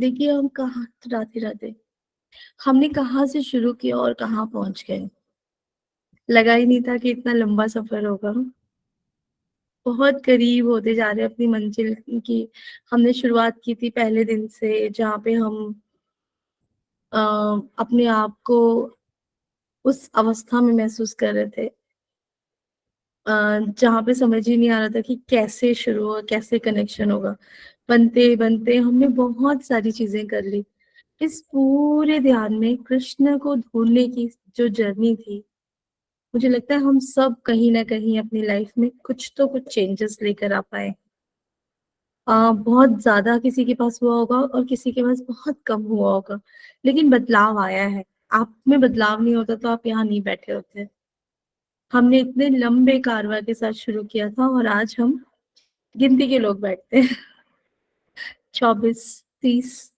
देखिए हम कहाँ राधे-राधे। हमने कहाँ से शुरू किया और कहाँ पहुँच गए। लगा ही नहीं था कि इतना लंबा सफ़र होगा। बहुत करीब होते जा रहे हैं अपनी मंज़िल की। हमने शुरुआत की थी पहले दिन से जहाँ पे हम अ, अपने आप को उस अवस्था में महसूस कर रहे थे जहाँ पे समझ ही नहीं आ रहा था कि कैसे शुरू होगा, कैसे कनेक्शन होगा। बनते-बनते हमने बहुत सारी चीज़ें कर ली। इस पूरे ध्यान में कृष्ण को ढूँढने की जो जर्नी थी, मुझे लगता है हम सब कहीं न कहीं अपनी लाइफ में कुछ तो कुछ चेंजेस लेकर आ पाए। बहुत ज़्यादा किसी के पास हुआ होगा और किसी के पास बहुत कम हुआ होगा, लेकिन बदलाव आया है। आप में बदलाव नहीं होता तो आप यहाँ नहीं बैठे होते। हमने इतने लंबे कारवां के साथ शुरू किया था और आज हम गिनती के लोग बैठते हैं। 24, 30,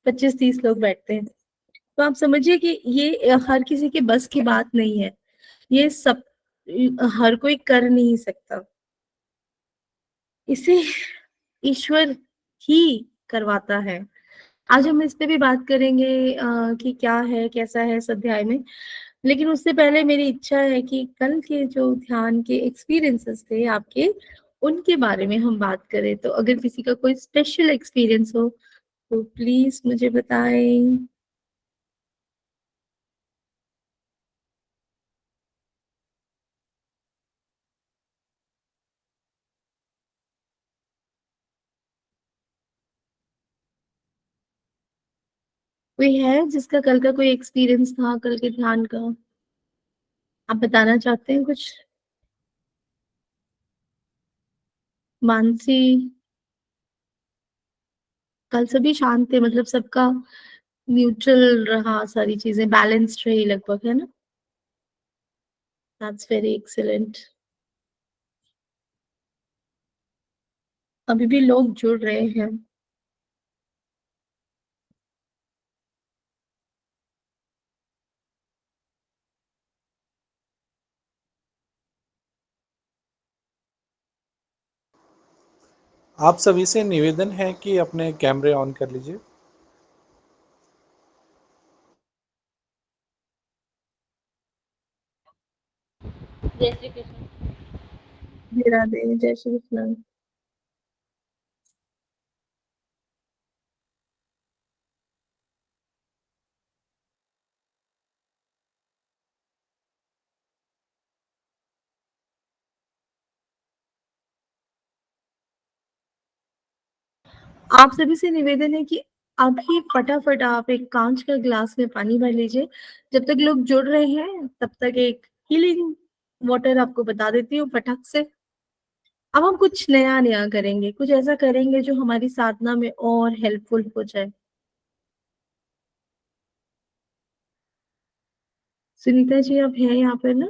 25-30 लोग बैठते हैं। तो आप समझिए कि ये हर किसी के बस की बात नहीं है। ये सब हर कोई कर नहीं सकता। इसे ईश्वर ही करवाता है। आज हम इस पे भी बात करेंगे कि क्या है, कैसा है इस अध्याय में। लेकिन उससे पहले मेरी इच्छा है कि कल के जो ध्यान के एक्सपीरियंसेस थे आपके, उनके बारे में हम बात करें। तो अगर किसी का कोई स्पेशल एक्सपीरियंस हो, तो प्लीज़ मुझे बताएँ। कोई है जिसका कल का कोई एक्सपीरियंस था, कल के ध्यान का? आप बताना चाहते हैं कुछ? मानसी, कल सभी शांत थे मतलब सबका न्यूट्रल रहा, सारी चीज़ें बैलेंस्ड रही लगभग, है ना? That's very excellent. अभी भी लोग जुड़ रहे हैं। आप सभी से निवेदन है कि अपने कैमरे ऑन कर लीजिए। जय श्री कृष्ण। राधे, जय श्री कृष्ण। आप सभी से निवेदन है कि अभी फटाफट आप एक कांच का ग्लास में पानी भर लीजिए। जब तक लोग जुड़ रहे हैं, तब तक एक हीलिंग वाटर आपको बता देती हूँ फटाक से। अब हम कुछ नया-नया करेंगे, कुछ ऐसा करेंगे जो हमारी साधना में और हेल्पफुल हो जाए। सुनीता जी आप हैं यहाँ पर ना?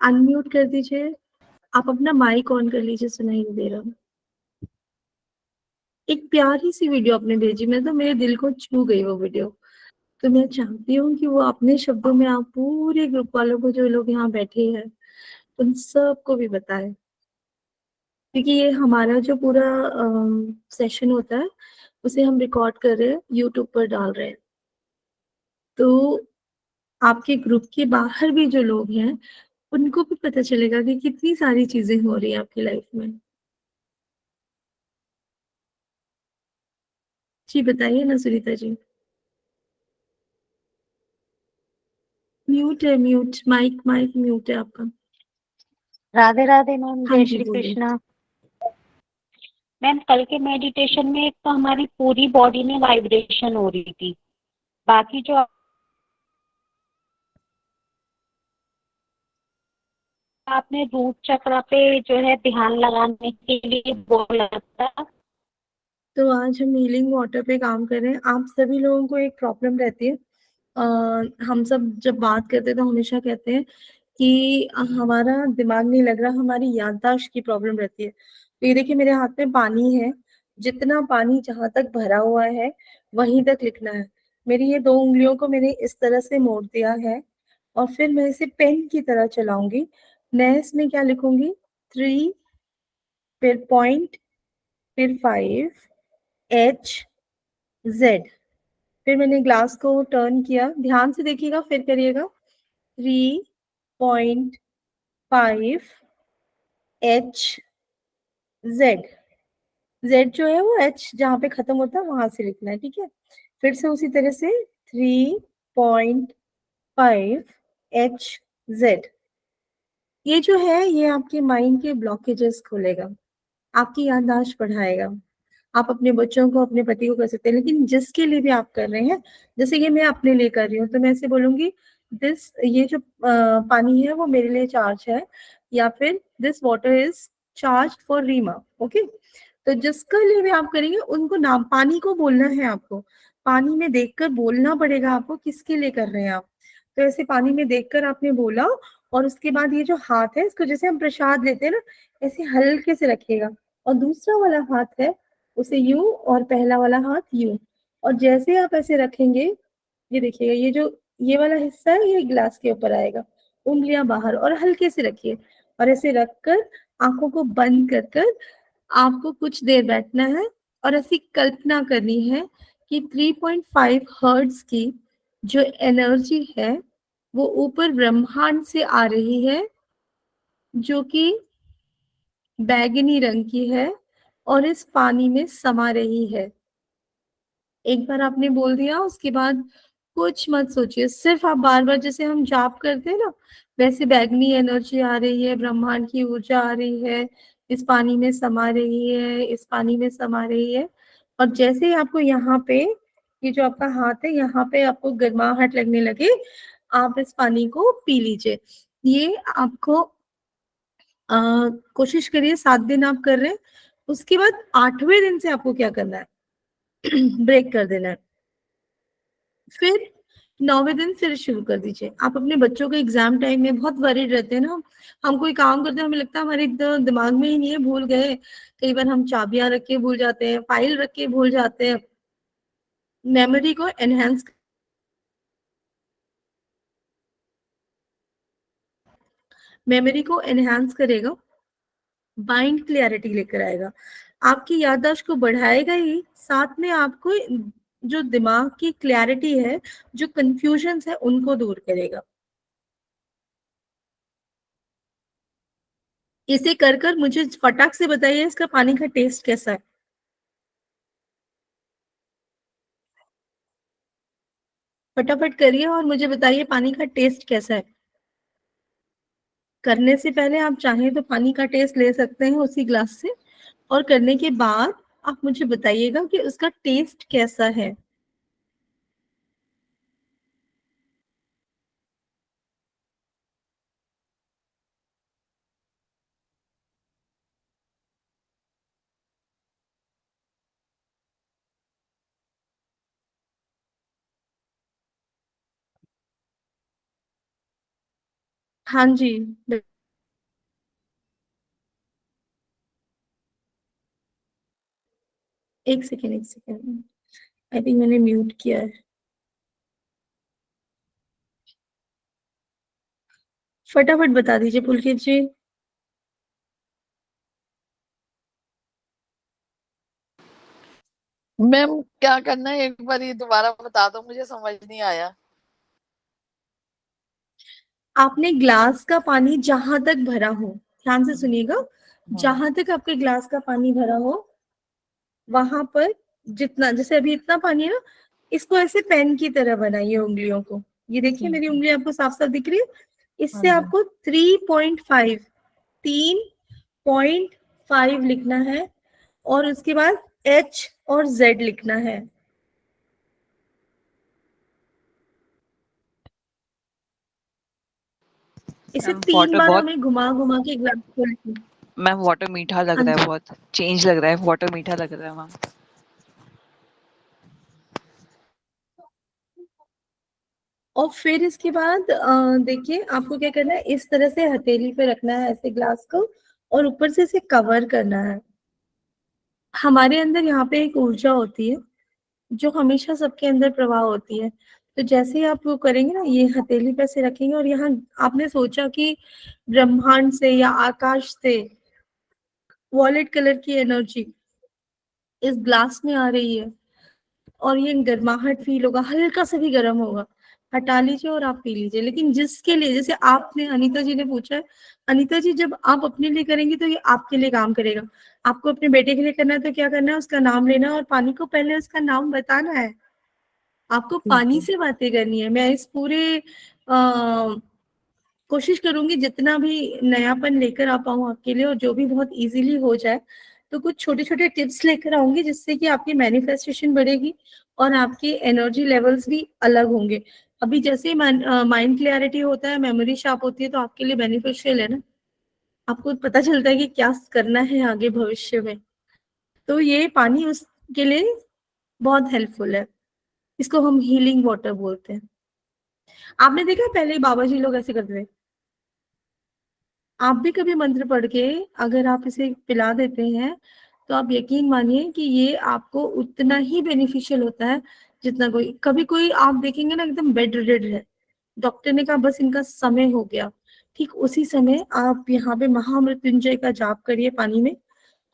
अनम्यूट कर दीजिए। आप अपना माइक ऑन कर लीजिए, सुनाई नहीं दे रहा। एक प्यारी सी वीडियो आपने भेजी, मैं तो मेरे दिल को छू गई वो वीडियो। तो मैं चाहती हूँ कि वो अपने शब्दों में आप पूरे ग्रुप वालों को, जो लोग यहाँ बैठे हैं, उन सबको भी बताएँ। क्योंकि ये हमारा जो पूरा सेशन होता है, उसे हम रिकॉर्ड कर रहे हैं, यूट्यूब पर डाल रहे हैं। तो आपके ग्रुप के बाहर भी जो लोग हैं, उनको भी पता चलेगा कि कितनी सारी चीज़ें हो रही हैं आपकी लाइफ में। जी, बताइए ना सुनीता जी। म्यूट है, म्यूट, माइक माइक म्यूट है आपका। राधे राधे मैम, हाँ जय जी, श्री बोलिए। कृष्णा। मैम कल के मेडिटेशन में एक तो हमारी पूरी बॉडी में वाइब्रेशन हो रही थी। बाकी जो आपने रूट चक्र पे जो है ध्यान लगाने के लिए बोला था। तो आज हम हीलिंग वाटर पे काम कर रहे हैं। आप सभी लोगों को एक प्रॉब्लम रहती है। अ, हम सब जब बात करते हैं तो हमेशा कहते हैं कि हमारा दिमाग नहीं लग रहा, हमारी याददाश्त की प्रॉब्लम रहती है। तो ये देखिए मेरे हाथ में पानी है, जितना पानी जहाँ तक भरा हुआ है, वहीं तक लिखना है। मेरी ये 2 उँगलियों को मैंने इस तरह से मोड़ दिया है और फिर मैं इसे पेन की तरह चलाऊँगी। मैं इसमें क्या लिखूँगी 3 फिर पॉइंट फिर 5 HZ। फिर मैंने ग्लास को टर्न किया, ध्यान से देखिएगा, फिर करिएगा 3.5 HZ। Z जो है वो H जहाँ पे खत्म होता है वहां से लिखना है, ठीक है। फिर से उसी तरह से 3.5 HZ। ये जो है ये आपके माइंड के ब्लॉकेजेस खोलेगा, आपकी याददाश्त बढ़ाएगा। आप अपने बच्चों को, अपने पति को कर सकते हैं, लेकिन जिसके लिए भी आप कर रहे हैं, जैसे कि मैं अपने लिए कर रही हूँ, तो मैं ऐसे बोलूंगी ये जो पानी है वो मेरे लिए चार्ज है, या फिर this water is charge for Reema. Okay, तो जिसका लिए भी आप करेंगे उनको नाम, पानी को बोलना है आपको, पानी में देखकर बोलना पड़ेगा आपको किसके लिए कर रहे हैं आप। तो ऐसे पानी में देखकर आपने बोला, और उसके बाद ये जो हाथ है इसको जैसे हम प्रसाद लेते हैं ना, ऐसे हल्के से रखिएगा, और दूसरा वाला हाथ है उसे यू, और पहला वाला हाथ यू। और जैसे आप ऐसे रखेंगे, ये देखिएगा, ये वाला हिस्सा है ये गिलास के ऊपर आएगा, उंगलियां बाहर, और हल्के से रखिए, और ऐसे रखकर आंखों को बंद कर कर आपको कुछ देर बैठना है, और ऐसी कल्पना करनी है कि 3.5 हर्ट्ज की जो एनर्जी है वो ऊपर ब्रह्मांड से आ रही है, जो कि बैगनी रंग की है, और इस पानी में समा रही है। एक बार आपने बोल दिया, उसके बाद कुछ मत सोचिए, सिर्फ आप बार बार, जैसे हम जाप करते हैं ना, वैसे बैगनी एनर्जी आ रही है, ब्रह्मांड की ऊर्जा आ रही है, इस पानी में समा रही है, इस पानी में समा रही है। और जैसे ही आपको यहाँ पे, ये जो आपका हाथ है यहाँ पे आपको गर्माहट लगने लगे, आप इस पानी को पी लीजिए। ये आपको कोशिश करिए, 7 दिन आप कर रहे हैं, उसके बाद 8वें दिन से आपको क्या करना है ब्रेक कर देना है। फिर 9वें दिन फिर शुरू कर दीजिए। आप अपने बच्चों के एग्जाम टाइम में बहुत वरीड रहते हैं ना, हम कोई काम करते हैं, हमें लगता है हमारे दिमाग में ही नहीं है, भूल गए। कई बार हम चाबियां रख के भूल जाते हैं, फाइल रख के भूल जाते हैं। मेमोरी को एनहेंस करेगा, माइंड क्लियरिटी लेकर आएगा, आपकी याददाश्त को बढ़ाएगा ही, साथ में आपको जो दिमाग की क्लैरिटी है, जो कंफ्यूजन है, उनको दूर करेगा। इसे कर कर मुझे फटाक से बताइए इसका पानी का टेस्ट कैसा है। फटाफट करिए और मुझे बताइए पानी का टेस्ट कैसा है। करने से पहले आप चाहें तो पानी का टेस्ट ले सकते हैं उसी ग्लास से, और करने के बाद आप मुझे बताइएगा कि उसका टेस्ट कैसा है। हाँ जी, एक सेकेंड, एक सेकेंड, आई थिंक मैंने म्यूट किया है। फटाफट बता दीजिए पुलकित जी। मैम क्या करना है, एक बार ये दोबारा बता दो, मुझे समझ नहीं आया। आपने ग्लास का पानी जहां तक भरा हो, ध्यान से सुनिएगा, जहां तक आपके ग्लास का पानी भरा हो वहां पर, जितना, जैसे अभी इतना पानी है ना, इसको ऐसे पेन की तरह बनाइए उंगलियों को। ये देखिए मेरी उंगली आपको साफ साफ दिख रही है। इससे आपको 3.5 3.5 लिखना है, और उसके बाद H और Z लिखना है। इसे मैम 3 वाटर बार बहुत, हमें घुमा घुमा के ग्लास को लिखना। मैम वाटर मीठा लग हाँ रहा जी, है, बहुत चेंज लग रहा है, वाटर मीठा लग रहा है मैम। और फिर इसके बाद देखिए आपको क्या करना है, इस तरह से हथेली पे रखना है ऐसे ग्लास को, और ऊपर से इसे कवर करना है। हमारे अंदर यहाँ पे एक ऊर्जा होती है जो हमेशा सबके अंदर प्रवाह होती है। तो जैसे ही आप वो करेंगे ना, ये हथेली पे से रखेंगे, और यहाँ आपने सोचा कि ब्रह्मांड से या आकाश से वॉलेट कलर की एनर्जी इस ग्लास में आ रही है और ये गर्माहट फील होगा, हल्का सा भी गर्म होगा, हटा लीजिए और आप पी लीजिए। लेकिन जिसके लिए, जैसे आपने, अनीता जी ने पूछा है, अनीता जी जब आप अपने लिए करेंगी तो ये आपके लिए काम करेगा। आपको अपने बेटे के लिए करना है तो क्या करना है, उसका नाम लेना है और पानी को पहले उसका नाम बताना है। आपको पानी से बातें करनी है। मैं इस पूरे कोशिश करूंगी जितना भी नयापन लेकर आ पाऊं आपके लिए, और जो भी बहुत इजीली हो जाए, तो कुछ छोटे छोटे टिप्स लेकर आऊंगी जिससे कि आपकी मैनिफेस्टेशन बढ़ेगी और आपके एनर्जी लेवल्स भी अलग होंगे। अभी जैसे ही माइंड क्लियरिटी होता है, मेमोरी शार्प होती है, तो आपके लिए बेनिफिशियल है ना, आपको पता चलता है कि क्या करना है आगे भविष्य में। तो ये पानी उसके लिए बहुत हेल्पफुल है। इसको हम हीलिंग वाटर बोलते हैं। आपने देखा है पहले बाबा जी लोग ऐसे करते थे। आप भी कभी मंत्र पढ़ के अगर आप इसे पिला देते हैं तो आप यकीन मानिए कि ये आपको उतना ही बेनिफिशियल होता है जितना कोई, कभी कोई आप देखेंगे ना एकदम बेड रिडेड है, डॉक्टर ने कहा बस इनका समय हो गया, ठीक उसी समय आप यहाँ पे महामृत्युंजय का जाप करिए पानी में,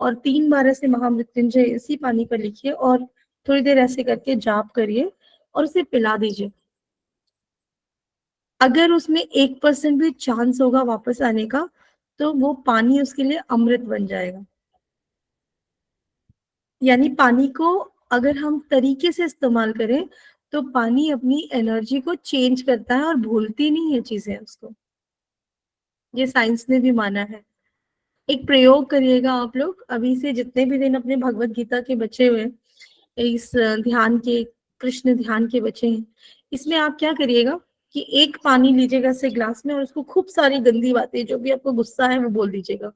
और 3 बार ऐसे महामृत्युंजय इसी पानी पर लिखिए और थोड़ी देर ऐसे करके जाप करिए और उसे पिला दीजिए। अगर उसमें 1% भी चांस होगा वापस आने का, तो वो पानी उसके लिए अमृत बन जाएगा। यानी पानी को अगर हम तरीके से इस्तेमाल करें तो पानी अपनी एनर्जी को चेंज करता है और भूलती नहीं है चीजें उसको। ये साइंस ने भी माना है। एक प्रयोग करिएगा आप लोग, अभी से जितने भी दिन अपने भगवत गीता के बचे हुए हैं, इस ध्यान के, कृष्ण ध्यान के बचे हैं, इसमें आप क्या करिएगा कि एक पानी लीजिएगा ऐसे ग्लास में और उसको खूब सारी गंदी बातें, जो भी आपको गुस्सा है वो बोल दीजिएगा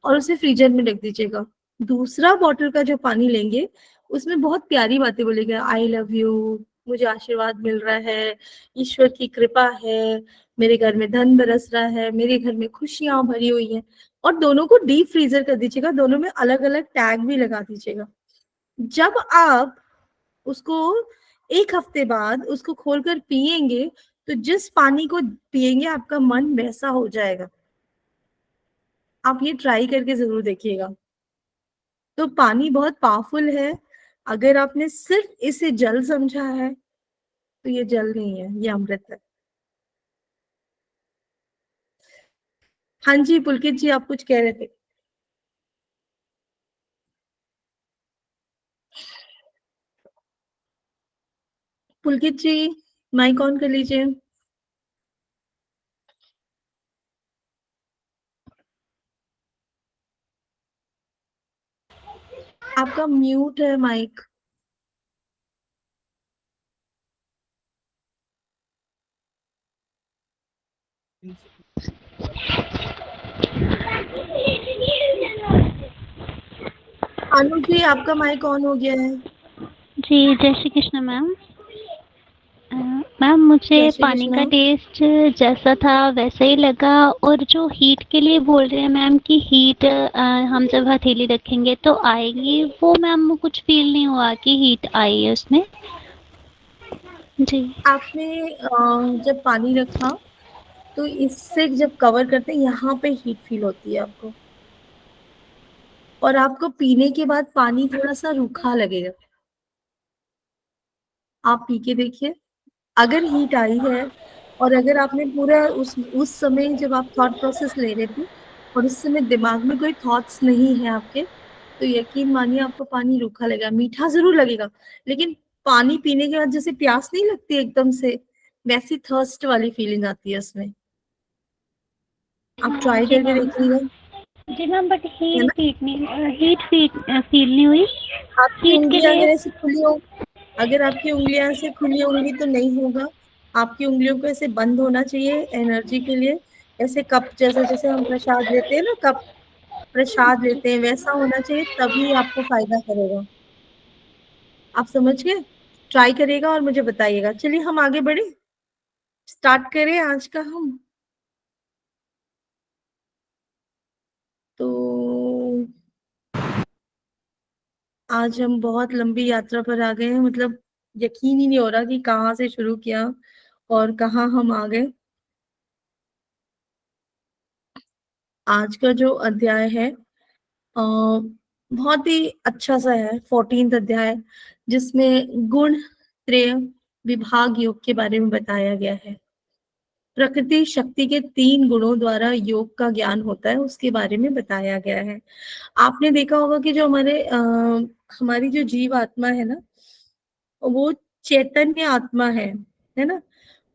और उसे फ्रीजर में रख दीजिएगा। दूसरा बॉटल का जो पानी लेंगे उसमें बहुत प्यारी बातें बोलेगा, आई लव यू, मुझे आशीर्वाद मिल रहा है, ईश्वर की कृपा है, मेरे घर में धन बरस रहा है, मेरे घर में खुशियां भरी हुई हैं। और दोनों को डीप फ्रीजर कर दीजिएगा, दोनों में अलग अलग टैग भी लगा दीजिएगा। जब आप उसको 1 हफ्ते बाद उसको खोलकर पिएंगे तो जिस पानी को पिएंगे आपका मन वैसा हो जाएगा। आप ये ट्राई करके जरूर देखिएगा। तो पानी बहुत पावरफुल है। अगर आपने सिर्फ इसे जल समझा है तो ये जल नहीं है, ये अमृत है। हाँ जी पुलकित जी, आप कुछ कह रहे थे। पुलकित जी माइक ऑन कर लीजिए। आपका म्यूट है माइक। अनु जी आपका माइक ऑन हो गया है। जी जय श्री कृष्ण मैम। मैम मुझे जय श्री पानी का कृष्ण। टेस्ट जैसा था वैसा ही लगा, और जो हीट के लिए बोल रहे हैं मैम कि हीट हम जब हथेली रखेंगे तो आएगी, वो मैम कुछ फील नहीं हुआ कि हीट आई है उसमें। जी आपने जब पानी रखा तो इससे जब कवर करते हैं यहाँ पे हीट फील होती है आपको, और आपको पीने के बाद पानी थोड़ा सा रूखा लगेगा। आप पी के देखिए, अगर हीट आई है और अगर आपने पूरा उस समय जब आप थॉट प्रोसेस ले रहे थे और उस समय दिमाग में कोई थॉट्स नहीं है आपके, तो यकीन मानिए आपको पानी रूखा लगेगा, मीठा जरूर लगेगा, लेकिन पानी पीने के बाद जैसे प्यास नहीं लगती एकदम से, वैसी थर्स्ट वाली फीलिंग आती है उसमें। आप ट्राई जी करके मैम। देखिएगा। जी मैम बट है ना, हीट फील नहीं हुई। आपकी हीट के उंगलियां लिए अगर ऐसे खुली हो, अगर आपकी उंगलियां ऐसे खुली होंगी तो नहीं होगा। आपकी उंगलियों को ऐसे बंद होना चाहिए एनर्जी के लिए, ऐसे कप जैसा, जैसे हम प्रसाद लेते हैं ना, कप प्रसाद लेते हैं वैसा होना चाहिए, तभी आपको फायदा करेगा। आप समझ गए? ट्राई करिएगा और मुझे बताइएगा। चलिए हम आगे बढ़े, स्टार्ट करें आज का हम। तो आज हम बहुत लंबी यात्रा पर आ गए हैं, मतलब यकीन ही नहीं हो रहा कि कहाँ से शुरू किया और कहाँ हम आ गए। आज का जो अध्याय है बहुत ही अच्छा सा है 14th अध्याय, जिसमें गुण त्रय विभाग योग के बारे में बताया गया है। प्रकृति शक्ति के 3 गुणों द्वारा योग का ज्ञान होता है, उसके बारे में बताया गया है। आपने देखा होगा कि जो हमारी जो जीव आत्मा है ना, वो चैतन्य आत्मा है ना।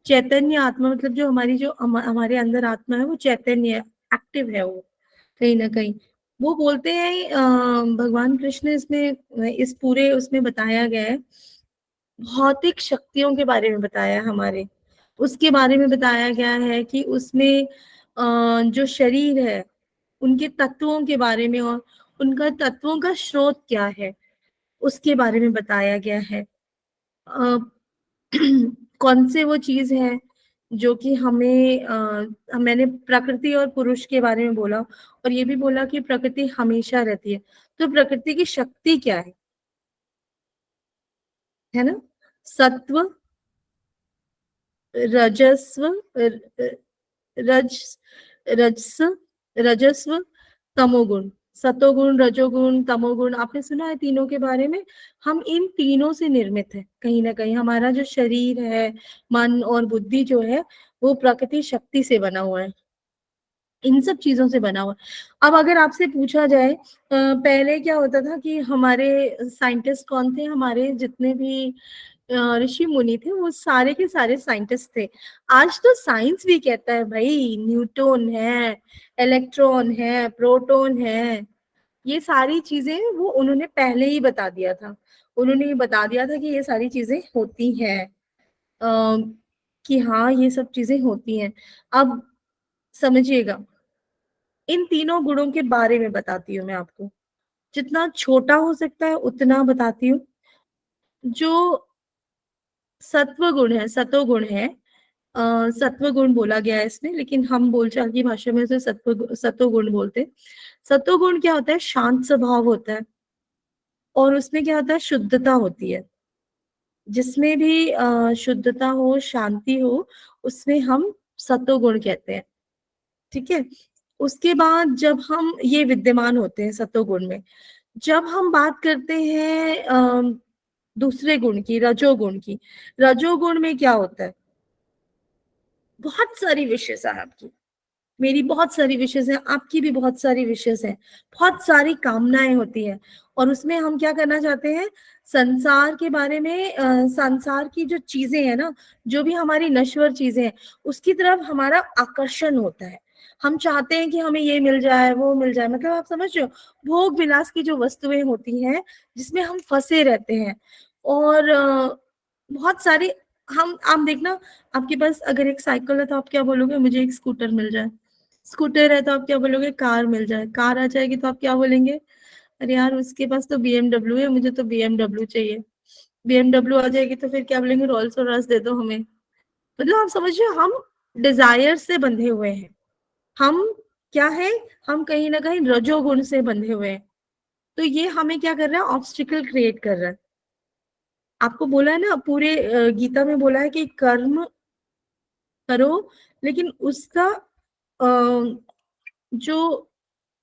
चैतन्य आत्मा मतलब जो हमारे अंदर आत्मा है वो चैतन्य है, एक्टिव है वो कहीं ना कहीं। वो बोलते हैं भगवान कृष्ण इसमें इस पूरे उसमें बताया गया है, भौतिक शक्तियों के बारे में बताया है हमारे, उसके बारे में बताया गया है कि उसमें जो शरीर है उनके तत्वों के बारे में और उनका तत्वों का स्रोत क्या है उसके बारे में बताया गया है। अ, कौन से वो चीज है जो कि मैंने प्रकृति और पुरुष के बारे में बोला, और ये भी बोला कि प्रकृति हमेशा रहती है। तो प्रकृति की शक्ति क्या है ना, सत्व, रजस्व, रज रजस रजस्व, तमोगुण। सतोगुण, रजोगुण, तमोगुण, आपने सुना है तीनों के बारे में। हम इन तीनों से निर्मित है कहीं ना कहीं। हमारा जो शरीर है, मन और बुद्धि जो है, वो प्रकृति शक्ति से बना हुआ है, इन सब चीजों से बना हुआ है। अब अगर आपसे पूछा जाए पहले क्या होता था कि हमारे साइंटिस्ट कौन थे, हमारे जितने भी ऋषि मुनि थे वो सारे के सारे साइंटिस्ट थे। आज तो साइंस भी कहता है भाई न्यूटन है, इलेक्ट्रॉन है, प्रोटॉन है, ये सारी चीजें वो उन्होंने पहले ही बता दिया था। उन्होंने ये बता दिया था कि ये सारी चीजें होती हैं, कि हाँ ये सब चीजें होती हैं। अब समझिएगा, इन तीनों गुणों के बारे में बताती हूँ मैं आपको, जितना छोटा हो सकता है उतना बताती हूँ। जो सत्व गुण है, सतोगुण है, सत्व गुण बोला गया है इसमें, लेकिन हम बोलचाल की भाषा में उसे सतोगुण बोलते हैं। सतोगुण क्या होता है, शांत स्वभाव होता है, और उसमें क्या होता है, शुद्धता होती है। जिसमें भी शुद्धता हो, शांति हो, उसमें हम सतोगुण कहते हैं। ठीक है। उसके बाद जब हम ये विद्यमान होते हैं सतोगुण में, जब हम बात करते हैं दूसरे गुण की, रजोगुण की, रजोगुण में क्या होता है, बहुत सारी विशेष है आपकी, मेरी बहुत सारी विशेष है, आपकी भी बहुत सारी विशेष है, बहुत सारी कामनाएं होती हैं, और उसमें हम क्या करना चाहते हैं, संसार के बारे में, संसार की जो चीजें हैं ना, जो भी हमारी नश्वर चीजें हैं, उसकी तरफ हमारा आकर्षण होता है। हम चाहते हैं कि हमें ये मिल जाए, वो मिल जाए, मतलब आप समझ रहे हो, भोग विलास की जो वस्तुएं होती हैं जिसमें हम फंसे रहते हैं। और बहुत सारी, हम आप देखना, आपके पास अगर एक साइकिल है तो आप क्या बोलोगे, मुझे एक स्कूटर मिल जाए। स्कूटर है तो आप क्या बोलोगे, कार मिल जाए। कार आ जाएगी तो आप क्या बोलेंगे, अरे यार उसके पास तो बीएमडब्ल्यू है, मुझे तो बीएमडब्ल्यू चाहिए। बीएमडब्ल्यू आ जाएगी तो फिर क्या बोलेंगे, रोल्स रॉयस दे दो हमें। मतलब आप समझिए, हम डिजायर से बंधे हुए हैं। हम क्या है, हम कहीं ना कहीं रजोगुण से बंधे हुए हैं। तो ये हमें क्या कर रहा है, ऑब्स्टिकल क्रिएट कर रहा है। आपको बोला है ना, पूरे गीता में बोला है कि कर्म करो, लेकिन उसका जो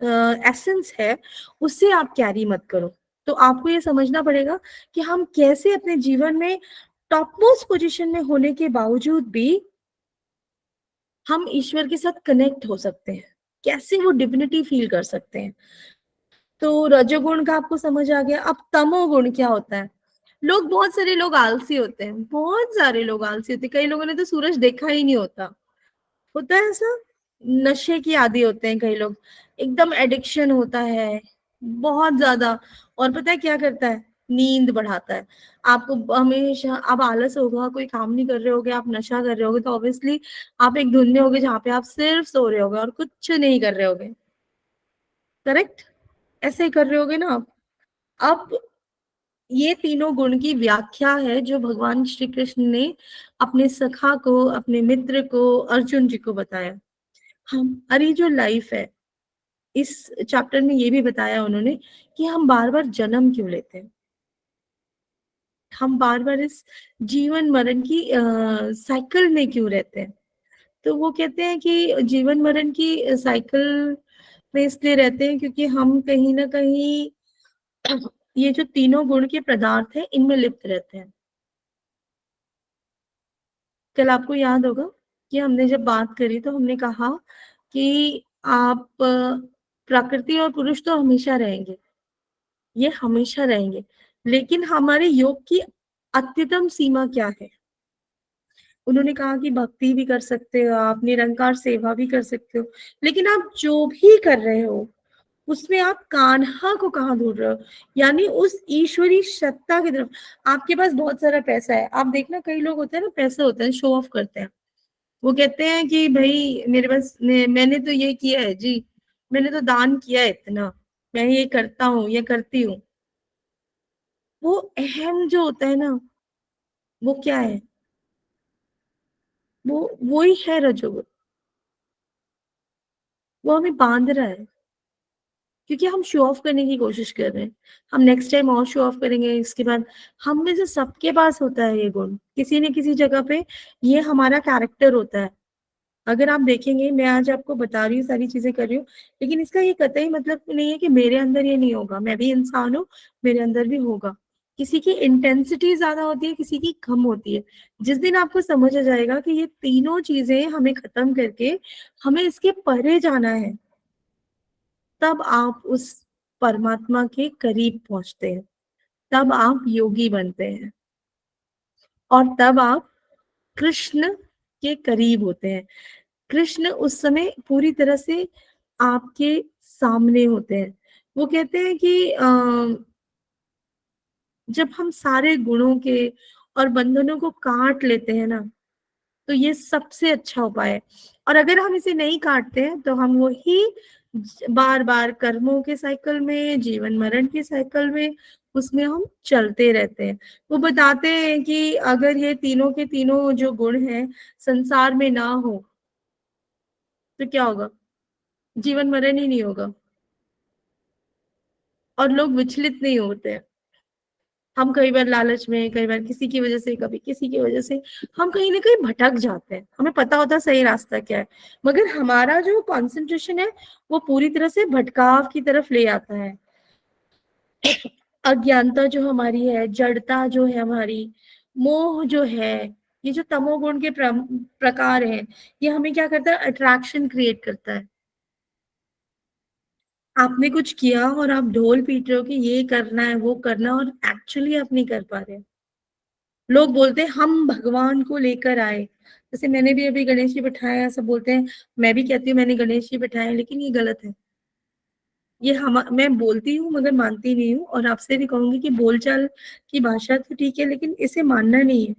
एसेंस है उससे आप कैरी मत करो। तो आपको ये समझना पड़ेगा कि हम कैसे अपने जीवन में टॉप मोस्ट पोजीशन में होने के बावजूद भी हम ईश्वर के साथ कनेक्ट हो सकते हैं, कैसे वो डिविनिटी फील कर सकते हैं। तो रजोगुण का आपको समझ आ गया। अब तमोगुण क्या होता है, बहुत सारे लोग आलसी होते हैं, बहुत सारे लोग आलसी होते हैं, कई लोगों ने तो सूरज देखा ही नहीं होता है ऐसा। नशे की आदी होते हैं कई लोग, एकदम एडिक्शन होता है बहुत ज्यादा। और पता है क्या करता है, नींद बढ़ाता है। आपको हमेशा, अब आलस होगा, कोई काम नहीं कर रहे होगे, आप नशा कर रहे होगे, तो ऑब्वियसली आप एक धुन में होगे जहाँ पे आप सिर्फ सो रहे होगे और कुछ नहीं कर रहे होगे। करेक्ट, ऐसे ही कर रहे होगे ना आप। अब ये तीनों गुण की व्याख्या है जो भगवान श्री कृष्ण ने अपने सखा को, अपने मित्र को, अर्जुन जी को बताया। हमारी जो लाइफ है, इस चैप्टर में ये भी बताया उन्होंने कि हम बार बार जन्म क्यों लेते हैं, हम बार बार इस जीवन मरण की साइकिल में क्यों रहते हैं। तो वो कहते हैं कि जीवन मरण की साइकिल में इसलिए रहते हैं क्योंकि हम कहीं ना कहीं ये जो तीनों गुण के पदार्थ हैं इनमें लिप्त रहते हैं। कल आपको याद होगा कि हमने जब बात करी तो हमने कहा कि आप प्रकृति और पुरुष तो हमेशा रहेंगे, ये हमेशा रहेंगे, लेकिन हमारे योग की अत्यतम सीमा क्या है? उन्होंने कहा कि भक्ति भी कर सकते हो आप, निरंकार सेवा भी कर सकते हो, लेकिन आप जो भी कर रहे हो उसमें आप कान्हा को कहाँ ढूंढ रहे हो, यानी उस ईश्वरी सत्ता की तरफ। आपके पास बहुत सारा पैसा है, आप देखना कई लोग होते हैं ना, पैसे होते हैं, शो ऑफ करते हैं। वो कहते हैं कि भाई मेरे पास मैंने तो ये किया है जी, मैंने तो दान किया है इतना, मैं ये करता हूँ, ये करती हूँ। वो अहम जो होता है ना, वो क्या है? वो ही है रजोगुण। वो हमें बांध रहा है, क्योंकि हम शो ऑफ करने की कोशिश कर रहे हैं। हम नेक्स्ट टाइम और शो ऑफ करेंगे, इसके बाद हम में से सबके पास होता है ये गुण, किसी न किसी जगह पे ये हमारा कैरेक्टर होता है। अगर आप देखेंगे, मैं आज आपको बता रही हूँ, सारी चीजें कर रही हूँ, लेकिन इसका ये कतई मतलब नहीं है कि मेरे अंदर ये नहीं होगा। मैं भी इंसान हूँ, मेरे अंदर भी होगा। किसी की इंटेंसिटी ज्यादा होती है, किसी की कम होती है। जिस दिन आपको समझ आ जाएगा कि ये तीनों चीजें हमें खत्म करके हमें इसके परे जाना है, तब आप उस परमात्मा के करीब पहुंचते हैं, तब आप योगी बनते हैं, और तब आप कृष्ण के करीब होते हैं। कृष्ण उस समय पूरी तरह से आपके सामने होते हैं। वो कहते हैं कि जब हम सारे गुणों के और बंधनों को काट लेते हैं ना, तो ये सबसे अच्छा उपाय है। और अगर हम इसे नहीं काटते हैं तो हम वही बार बार कर्मों के साइकिल में, जीवन मरण के साइकिल में, उसमें हम चलते रहते हैं। वो बताते हैं कि अगर ये तीनों के तीनों जो गुण हैं संसार में ना हो तो क्या होगा? जीवन मरण ही नहीं होगा, और लोग विचलित नहीं होते हैं। हम कई बार लालच में, कई बार किसी की वजह से, कभी किसी की वजह से हम कहीं ना कहीं भटक जाते हैं। हमें पता होता है सही रास्ता क्या है, मगर हमारा जो कंसंट्रेशन है वो पूरी तरह से भटकाव की तरफ ले आता है। अज्ञानता जो हमारी है, जड़ता जो है हमारी, मोह जो है, ये जो तमोगुण के प्रकार है, ये हमें क्या करता है? अट्रैक्शन क्रिएट करता है। आपने कुछ किया और आप ढोल पीट रहे हो कि ये करना है, वो करना, और एक्चुअली आप नहीं कर पा रहे। लोग बोलते हैं हम भगवान को लेकर आए, जैसे मैंने भी अभी गणेश जी बिठाया, ऐसा बोलते हैं। मैं भी कहती हूँ मैंने गणेश जी बिठाए, लेकिन ये गलत है। ये हम, मैं बोलती हूँ मगर मानती नहीं हूँ, और आपसे भी कहूंगी कि बोलचाल की भाषा तो ठीक है, लेकिन इसे मानना नहीं है।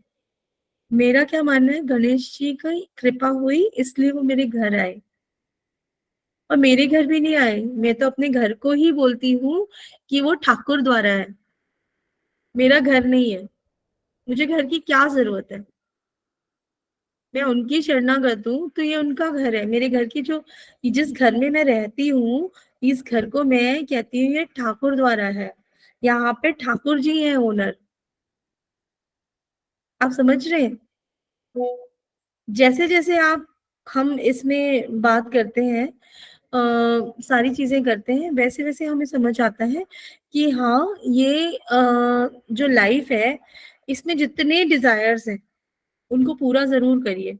मेरा क्या मानना है, गणेश जी की कृपा हुई इसलिए वो मेरे घर आए। और मेरे घर भी नहीं आए, मैं तो अपने घर को ही बोलती हूँ कि वो ठाकुर द्वारा है, मेरा घर नहीं है। मुझे घर की क्या जरूरत है? मैं उनकी शरणागत हूँ, तो ये उनका घर है। मेरे घर की जो, जिस घर में मैं रहती हूँ, इस घर को मैं कहती हूँ ये ठाकुर द्वारा है। यहाँ पे ठाकुर जी हैं ओनर। आप समझ रहे हैं? तो जैसे जैसे आप, हम इसमें बात करते हैं, सारी चीजें करते हैं, वैसे वैसे हमें समझ आता है कि हाँ, ये जो लाइफ है, इसमें जितने डिजायर्स हैं उनको पूरा जरूर करिए,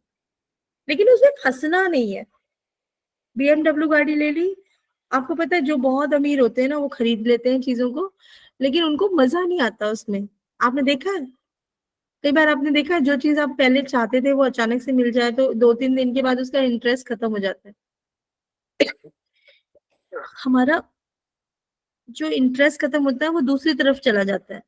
लेकिन उसमें फंसना नहीं है। BMW गाड़ी ले ली, आपको पता है जो बहुत अमीर होते हैं ना, वो खरीद लेते हैं चीजों को, लेकिन उनको मजा नहीं आता उसमें। आपने देखा है? कई बार आपने देखा है, जो चीज आप पहले चाहते थे वो अचानक से मिल जाए तो 2-3 दिन के बाद उसका इंटरेस्ट खत्म हो जाता है। हमारा जो इंटरेस्ट खत्म होता है वो दूसरी तरफ चला जाता है।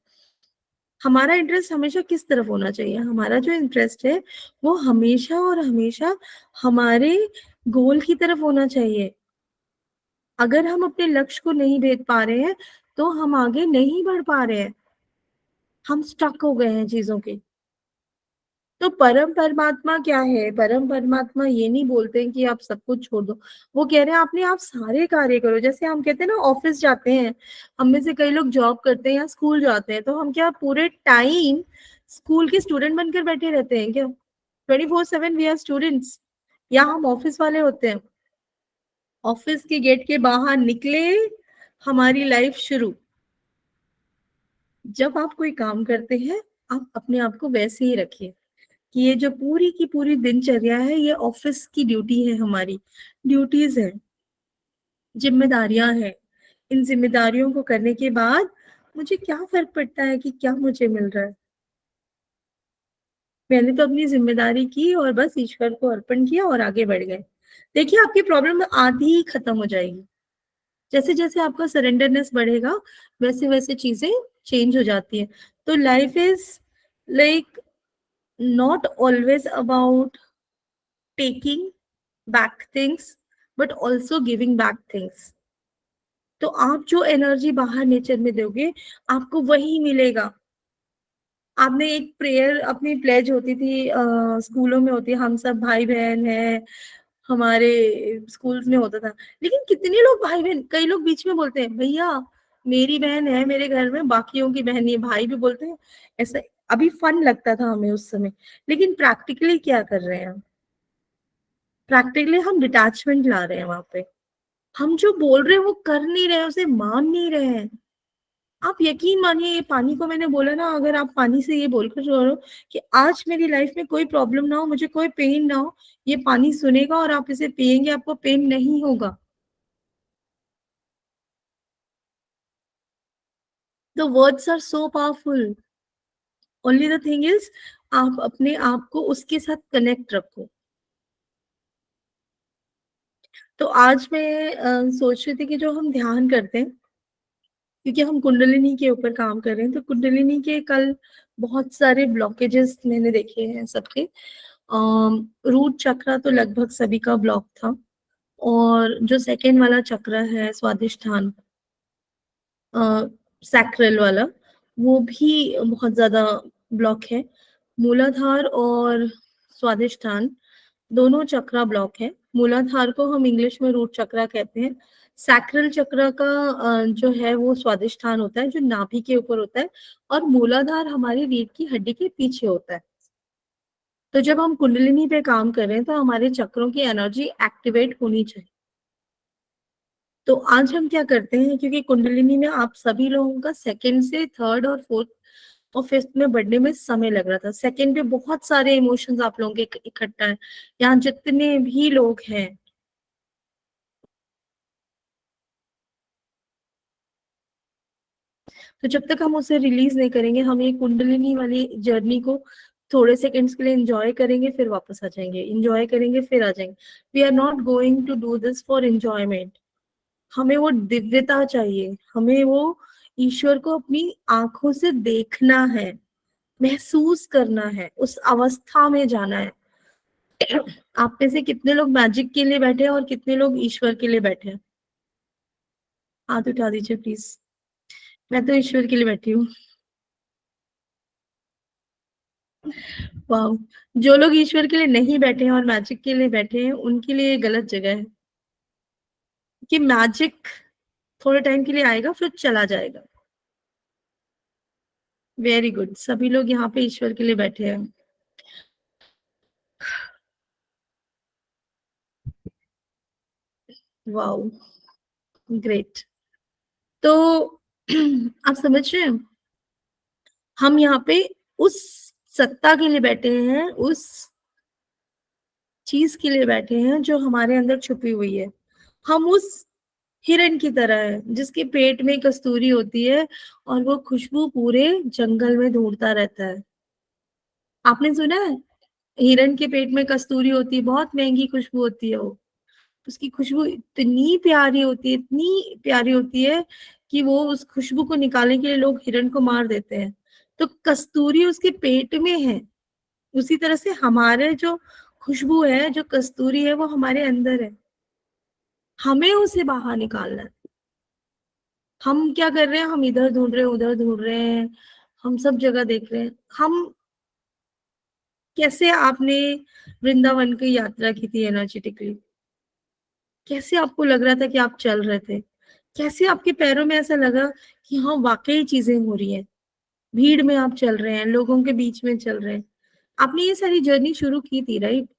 हमारा इंटरेस्ट हमेशा किस तरफ होना चाहिए? हमारा जो इंटरेस्ट है वो हमेशा और हमेशा हमारे गोल की तरफ होना चाहिए। अगर हम अपने लक्ष्य को नहीं भेद पा रहे हैं तो हम आगे नहीं बढ़ पा रहे हैं, हम स्टक हो गए हैं चीजों के। तो परम परमात्मा क्या है? परम परमात्मा ये नहीं बोलते हैं कि आप सब कुछ छोड़ दो। वो कह रहे हैं अपने आप सारे कार्य करो। जैसे हम कहते हैं ना, ऑफिस जाते हैं, हम में से कई लोग जॉब करते हैं या स्कूल जाते हैं, तो हम क्या पूरे टाइम स्कूल के स्टूडेंट बनकर बैठे रहते हैं क्या? 24/7 वी आर स्टूडेंट्स। या हम ऑफिस वाले होते हैं, ऑफिस के गेट के बाहर निकले, हमारी लाइफ शुरू। जब आप कोई काम करते हैं, आप अपने आप को वैसे ही रखिए कि ये जो पूरी की पूरी दिनचर्या है, ये ऑफिस की ड्यूटी है, हमारी ड्यूटीज है, जिम्मेदारियां हैं। इन जिम्मेदारियों को करने के बाद मुझे क्या फर्क पड़ता है कि क्या मुझे मिल रहा है। मैंने तो अपनी जिम्मेदारी की और बस ईश्वर को अर्पण किया और आगे बढ़ गए। देखिए, आपकी प्रॉब्लम आधी ही खत्म हो जाएगी। जैसे जैसे आपका सरेंडरनेस बढ़ेगा, वैसे वैसे चीजें चेंज हो जाती है। तो life is like not always about taking back things, but also giving back things. तो आप जो एनर्जी बाहर नेचर में दोगे, आपको वही मिलेगा। आपने एक प्रेयर अपनी प्लेज होती थी, स्कूलों में होती है, हम सब भाई बहन हैं, हमारे स्कूल्स में होता था। लेकिन कितने लोग भाई बहन, कई लोग बीच में बोलते हैं भैया मेरी बहन है मेरे घर में, बाकियों की बहन नहीं है, भाई भी बोलते हैं ऐसा। अभी फन लगता था हमें उस समय, लेकिन प्रैक्टिकली क्या कर रहे हैं? प्रैक्टिकली हम डिटैचमेंट ला रहे हैं वहां पे। हम जो बोल रहे हैं वो कर नहीं रहे हैं, उसे मान नहीं रहे हैं। आप यकीन मानिए, ये पानी को मैंने बोला ना, अगर आप पानी से ये बोलकर छोड़ो कि आज मेरी लाइफ में कोई प्रॉब्लम ना हो, मुझे कोई पेन ना हो, ये पानी सुनेगा और आप इसे पिएंगे, आपको पेन नहीं होगा। The words are so powerful. Only the thing is, आप अपने आप को उसके साथ कनेक्ट रखो। तो आज मैं सोच रही थी कि जो हम ध्यान करते हैं, क्योंकि हम कुंडलिनी के ऊपर काम कर रहे हैं, तो कुंडलिनी के कल बहुत सारे ब्लॉकेजेस मैंने देखे हैं सबके। रूट चक्र तो लगभग सभी का ब्लॉक था, और जो सेकेंड वाला चक्र है स्वादिष्ठान, सैक्रल वाला, वो भी बहुत ज्यादा ब्लॉक है। मूलाधार और स्वादिष्ठान दोनों चक्रा ब्लॉक है। मूलाधार को हम इंग्लिश में रूट चक्रा कहते हैं। सैक्रल चक्र का जो है वो स्वादिष्ठान होता है, जो नाभि के ऊपर होता है, और मूलाधार हमारी रीढ़ की हड्डी के पीछे होता है। तो जब हम कुंडलिनी पे काम कर रहे हैं, तो हमारे चक्रों की एनर्जी एक्टिवेट होनी चाहिए। तो आज हम क्या करते हैं, क्योंकि कुंडलिनी में आप सभी लोगों का सेकंड से थर्ड और फोर्थ और फिफ्थ में बढ़ने में समय लग रहा था। सेकंड पे बहुत सारे इमोशंस आप लोगों के इकट्ठा है, यहाँ जितने भी लोग हैं। तो जब तक हम उसे रिलीज नहीं करेंगे, हम ये कुंडलिनी वाली जर्नी को थोड़े सेकंड्स के लिए एंजॉय करेंगे, फिर वापस आ जाएंगे, एंजॉय करेंगे फिर आ जाएंगे। We are not going to do this for enjoyment. हमें वो दिव्यता चाहिए, हमें वो ईश्वर को अपनी आंखों से देखना है, महसूस करना है, उस अवस्था में जाना है। आप में से कितने लोग मैजिक के लिए बैठे हैं और कितने लोग ईश्वर के लिए बैठे हैं? हाथ उठा दीजिए प्लीज। मैं तो ईश्वर के लिए बैठी हूँ। वाह। जो लोग ईश्वर के लिए नहीं बैठे हैं और मैजिक के लिए बैठे हैं, उनके लिए ये गलत जगह है, कि मैजिक थोड़े टाइम के लिए आएगा फिर चला जाएगा। वेरी गुड, सभी लोग यहाँ पे ईश्वर के लिए बैठे हैं। Wow, great. तो आप समझ रहे हैं, हम यहाँ पे उस सत्ता के लिए बैठे हैं, उस चीज के लिए बैठे हैं जो हमारे अंदर छुपी हुई है। हम उस हिरण की तरह है जिसके पेट में कस्तूरी होती है और वो खुशबू पूरे जंगल में ढूंढता रहता है। आपने सुना है, हिरण के पेट में कस्तूरी होती है, बहुत महंगी खुशबू होती है वो। उसकी खुशबू इतनी प्यारी होती है, इतनी प्यारी होती है कि वो उस खुशबू को निकालने के लिए लोग हिरण को मार देते हैं। तो कस्तूरी उसके पेट में है। उसी तरह से हमारे जो खुशबू है, जो कस्तूरी है, वो हमारे अंदर है। हमें उसे बाहर निकालना है। हम क्या कर रहे हैं, हम इधर ढूंढ रहे हैं, उधर ढूंढ रहे हैं, हम सब जगह देख रहे हैं। हम कैसे, आपने वृंदावन की यात्रा की थी एनर्जेटिकली, कैसे आपको लग रहा था कि आप चल रहे थे? कैसे आपके पैरों में ऐसा लगा कि हाँ वाकई चीजें हो रही हैं? भीड़ में आप चल रहे हैं, लोगों के बीच में चल रहे हैं। आपने ये सारी जर्नी शुरू की थी, राइट?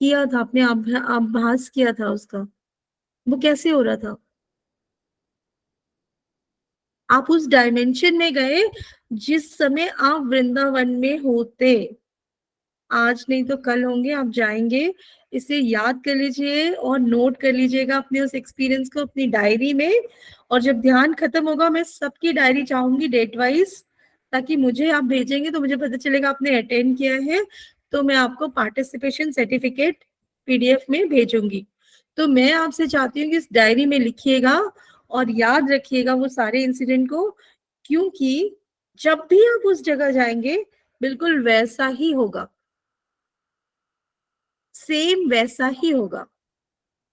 किया था आपने, आभास किया था उसका। वो कैसे हो रहा था? आप उस डायमेंशन में गए जिस समय आप वृंदावन में होते। आज नहीं तो कल होंगे, आप जाएंगे। इसे याद कर लीजिए और नोट कर लीजिएगा अपने उस एक्सपीरियंस को अपनी डायरी में। और जब ध्यान खत्म होगा मैं सबकी डायरी चाहूंगी डेट वाइज, ताकि मुझे आप भेजेंगे तो मुझे पता चलेगा आपने अटेंड किया है, तो मैं आपको पार्टिसिपेशन सर्टिफिकेट पीडीएफ में भेजूंगी। तो मैं आपसे चाहती हूँ कि इस डायरी में लिखिएगा और याद रखिएगा वो सारे इंसिडेंट को, क्योंकि जब भी आप उस जगह जाएंगे बिल्कुल वैसा ही होगा, सेम वैसा ही होगा।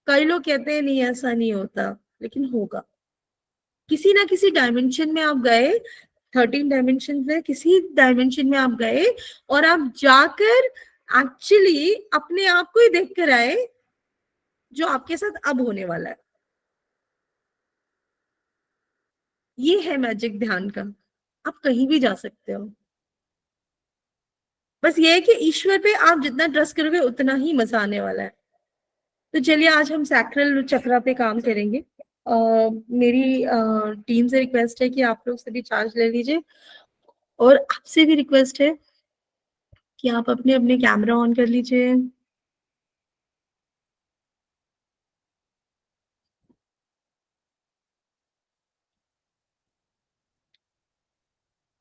कई लोग कहते हैं नहीं ऐसा नहीं होता, लेकिन होगा। किसी ना किसी डायमेंशन में आप गए, 13 डायमेंशन में किसी डायमेंशन में आप गए और आप जाकर एक्चुअली अपने आप को ही देख कर आए जो आपके साथ अब होने वाला है। ये है मैजिक ध्यान का। आप कहीं भी जा सकते हो, बस ये है कि ईश्वर पे आप जितना ट्रस्ट करोगे उतना ही मजा आने वाला है। तो चलिए आज हम सैक्रल चक्रा पे काम करेंगे। मेरी टीम से रिक्वेस्ट है कि आप लोग सभी चार्ज ले लीजिए, और आपसे भी रिक्वेस्ट है कि आप अपने अपने कैमरा ऑन कर लीजिए।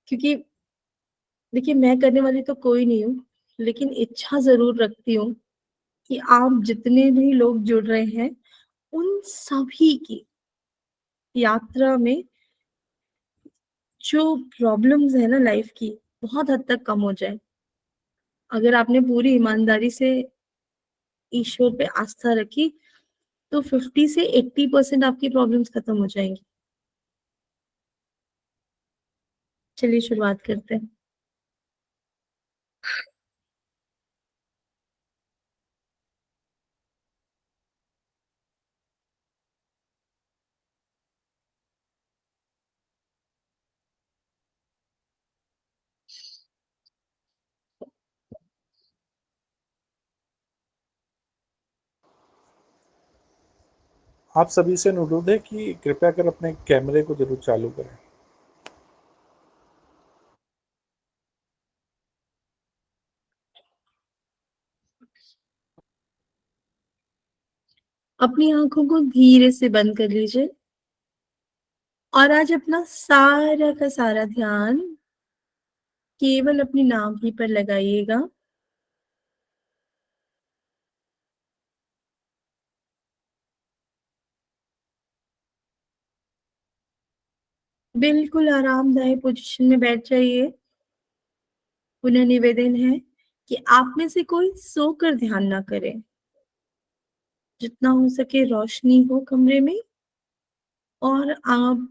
क्योंकि देखिए मैं करने वाली तो कोई नहीं हूँ, लेकिन इच्छा जरूर रखती हूँ कि आप जितने भी लोग जुड़ रहे हैं उन सभी की यात्रा में जो प्रॉब्लम्स है ना लाइफ की, बहुत हद तक कम हो जाए। अगर आपने पूरी ईमानदारी से ईश्वर पे आस्था रखी तो 50 से 80% आपकी प्रॉब्लम्स खत्म हो जाएंगी। चलिए शुरुआत करते हैं। आप सभी से अनुरोध है कि कृपया कर अपने कैमरे को जरूर चालू करें। अपनी आंखों को धीरे से बंद कर लीजिए और आज अपना सारा का सारा ध्यान केवल अपनी नाभि पर लगाइएगा। बिल्कुल आरामदायक पोजीशन में बैठ जाइए। पुनः निवेदन है कि आप में से कोई सोकर ध्यान ना करे। जितना हो सके रोशनी हो कमरे में और आप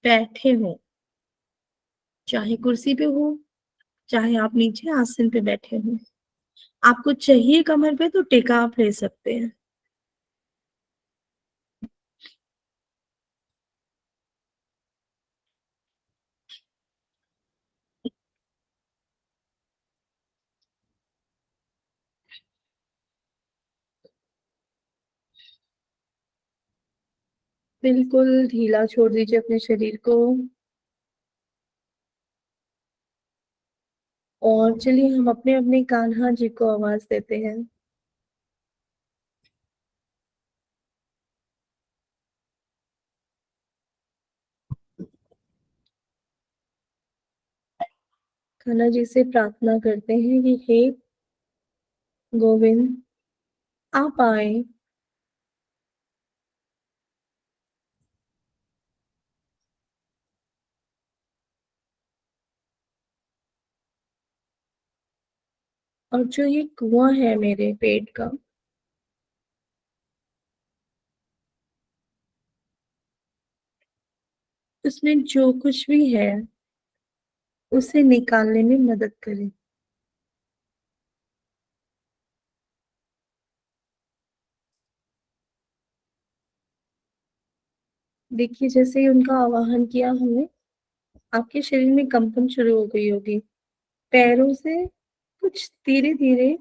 बैठे हो, चाहे कुर्सी पे हो चाहे आप नीचे आसन पे बैठे हो। आपको चाहिए कमर पे तो टेका आप ले सकते हैं। बिल्कुल ढीला छोड़ दीजिए अपने शरीर को। और चलिए हम अपने अपने कान्हा जी को आवाज देते हैं। कान्हा जी से प्रार्थना करते हैं कि हे गोविंद, आप आए और जो ये कुआं है मेरे पेट का, उसमें जो कुछ भी है उसे निकालने में मदद करें। देखिए जैसे ही उनका आवाहन किया हमने, आपके शरीर में कंपन शुरू हो गई होगी। पैरों से कुछ धीरे धीरे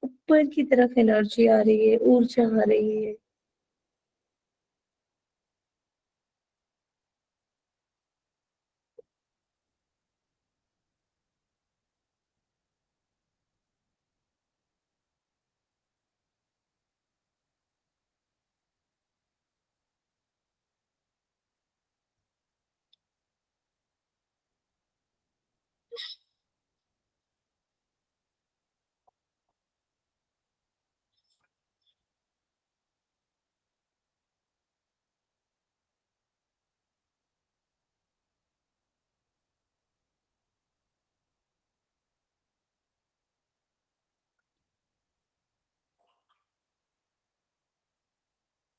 ऊपर की तरफ एनर्जी आ रही है, ऊर्जा आ रही है।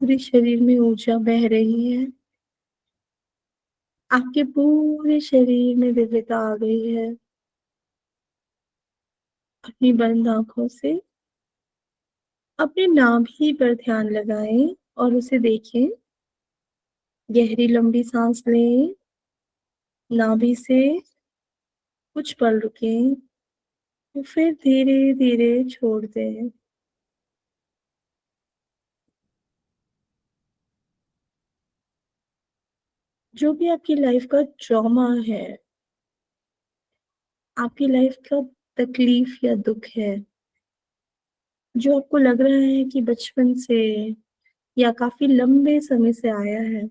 पूरे शरीर में ऊर्जा बह रही है, आपके पूरे शरीर में दिव्यता आ गई है। अपनी बंद आंखों से अपने नाभि पर ध्यान लगाएं और उसे देखें। गहरी लंबी सांस लें, नाभि से कुछ पल रुकें और फिर धीरे धीरे छोड़ दें। जो भी आपकी लाइफ का ट्रॉमा है, आपकी लाइफ का तकलीफ या दुख है, जो आपको लग रहा है कि बचपन से या काफी लंबे समय से आया है,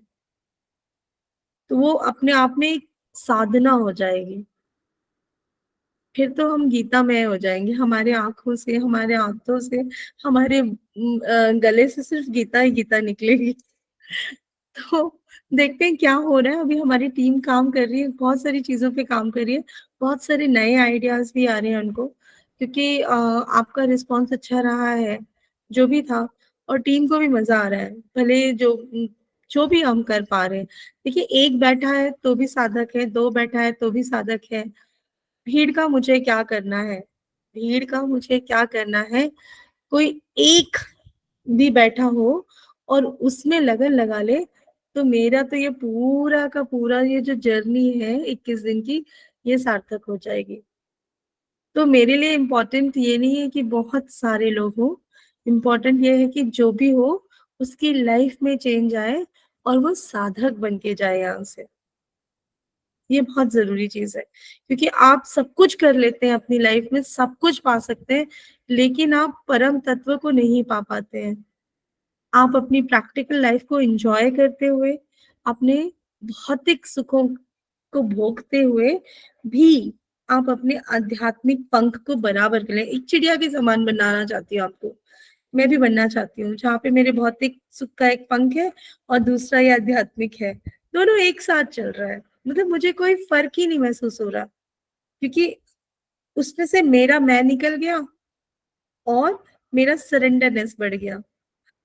तो वो अपने आप में एक साधना हो जाएगी। फिर तो हम गीतामय हो जाएंगे, हमारे आंखों से, हमारे हाथों से, हमारे गले से सिर्फ गीता ही गीता निकलेगी। तो देखते हैं क्या हो रहा है। अभी हमारी टीम काम कर रही है, बहुत सारी चीजों पे काम कर रही है, बहुत सारे नए आइडियाज भी आ रहे हैं उनको, क्योंकि आपका रिस्पॉन्स अच्छा रहा है जो भी था, और टीम को भी मजा आ रहा है। भले जो भी हम कर पा रहे हैं, देखिए एक बैठा है तो भी साधक है, दो बैठा है तो भी साधक है। भीड़ का मुझे क्या करना है, भीड़ का मुझे क्या करना है। कोई एक भी बैठा हो और उसमें लगन लगा ले, तो मेरा तो ये पूरा का पूरा ये जो जर्नी है 21 दिन की, ये सार्थक हो जाएगी। तो मेरे लिए इम्पोर्टेंट ये नहीं है कि बहुत सारे लोग हो, इम्पोर्टेंट ये है कि जो भी हो उसकी लाइफ में चेंज आए और वो साधक बन के जाए यहाँ से। ये बहुत जरूरी चीज है, क्योंकि आप सब कुछ कर लेते हैं अपनी लाइफ में, सब कुछ पा सकते हैं, लेकिन आप परम तत्व को नहीं पा पाते हैं। आप अपनी प्रैक्टिकल लाइफ को एंजॉय करते हुए, अपने भौतिक सुखों को भोगते हुए भी आप अपने आध्यात्मिक पंख को बराबर कर लें। एक चिड़िया के समान बनाना चाहती हूँ आपको, मैं भी बनना चाहती हूँ, जहाँ पे मेरे भौतिक सुख का एक पंख है और दूसरा ये आध्यात्मिक है, दोनों एक साथ चल रहा है। मतलब मुझे कोई फर्क ही नहीं महसूस हो रहा, क्योंकि उसमें से मेरा मैं निकल गया और मेरा सरेंडरनेस बढ़ गया,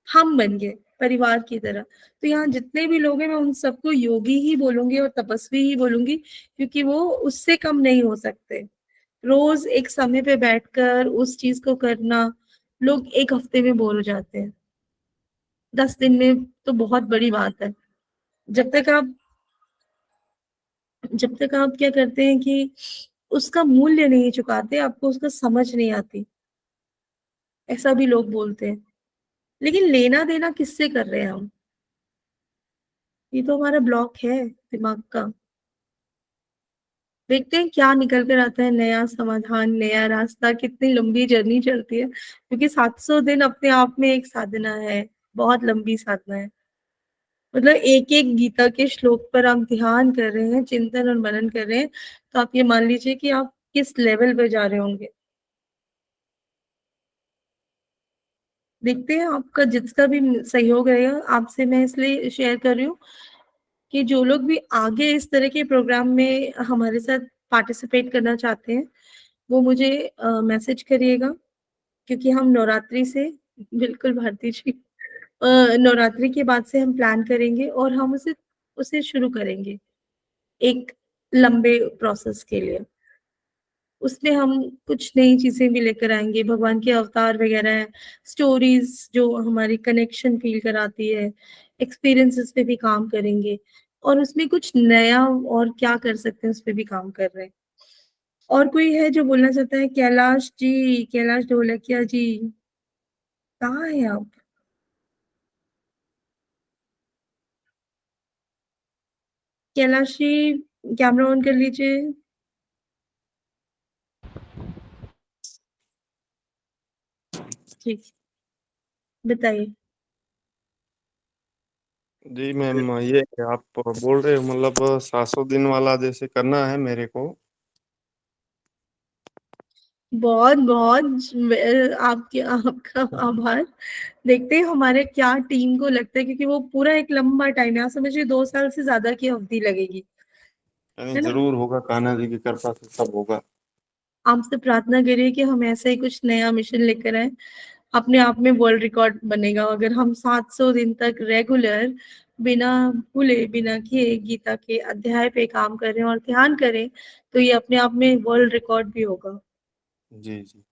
हम बन गए परिवार की तरह। तो यहाँ जितने भी लोग हैं, मैं उन सबको योगी ही बोलूंगी और तपस्वी ही बोलूंगी, क्योंकि वो उससे कम नहीं हो सकते। रोज एक समय पे बैठकर उस चीज को करना, लोग एक हफ्ते में बोर हो जाते हैं, 10 दिन में तो बहुत बड़ी बात है। जब तक आप जब तक आप क्या करते हैं कि उसका मूल्य नहीं चुकाते, आपको उसका समझ नहीं आती। ऐसा भी लोग बोलते हैं, लेकिन लेना देना किससे कर रहे हैं हम? ये तो हमारा ब्लॉक है दिमाग का। देखते हैं क्या निकल कर आता है, नया समाधान, नया रास्ता। कितनी लंबी जर्नी चलती है, क्योंकि 700 दिन अपने आप में एक साधना है, बहुत लंबी साधना है। मतलब एक एक गीता के श्लोक पर आप ध्यान कर रहे हैं, चिंतन और मनन कर रहे हैं, तो आप ये मान लीजिए कि आप किस लेवल पे जा रहे होंगे। देखते हैं आपका जिसका भी सहयोग रहेगा, आपसे मैं इसलिए शेयर कर रही हूँ कि जो लोग भी आगे इस तरह के प्रोग्राम में हमारे साथ पार्टिसिपेट करना चाहते हैं, वो मुझे मैसेज करिएगा। क्योंकि हम नवरात्रि से, बिल्कुल भारती जी, नवरात्रि के बाद से हम प्लान करेंगे और हम उसे उसे शुरू करेंगे एक लंबे प्रोसेस के लिए। उसमें हम कुछ नई चीजें भी लेकर आएंगे, भगवान के अवतार वगैरह, स्टोरीज जो हमारी कनेक्शन फील कराती है, एक्सपीरियंसेस पे भी काम करेंगे, और उसमें कुछ नया और क्या कर सकते हैं उस पे भी काम कर रहे हैं। और कोई है जो बोलना चाहता है? कैलाश जी, कैलाश ढोलकिया जी, कहाँ है आप? कैलाश जी, कैमरा ऑन कर लीजिए। ठीक, बताइए। जी मैम, ये आप बोल रहे हो मतलब 700 दिन वाला जैसे करना है मेरे को। बहुत बहुत आपके आपका आभार। देखते हैं हमारे क्या टीम को लगता है, क्योंकि वो पूरा एक लंबा टाइम है, आप समझिए 2 साल से ज्यादा की अवधि लगेगी, नहीं है ना। जरूर होगा, कान्हा जी की कृपा से सब होगा। आपसे प्रार्थना करिए कि हम ऐसा ही कुछ नया मिशन लेकर आए, अपने आप में वर्ल्ड रिकॉर्ड बनेगा अगर हम 700 दिन तक रेगुलर बिना भूले बिना किए गीता के अध्याय पे काम करें और ध्यान करें, तो ये अपने आप में वर्ल्ड रिकॉर्ड भी होगा। जी जी,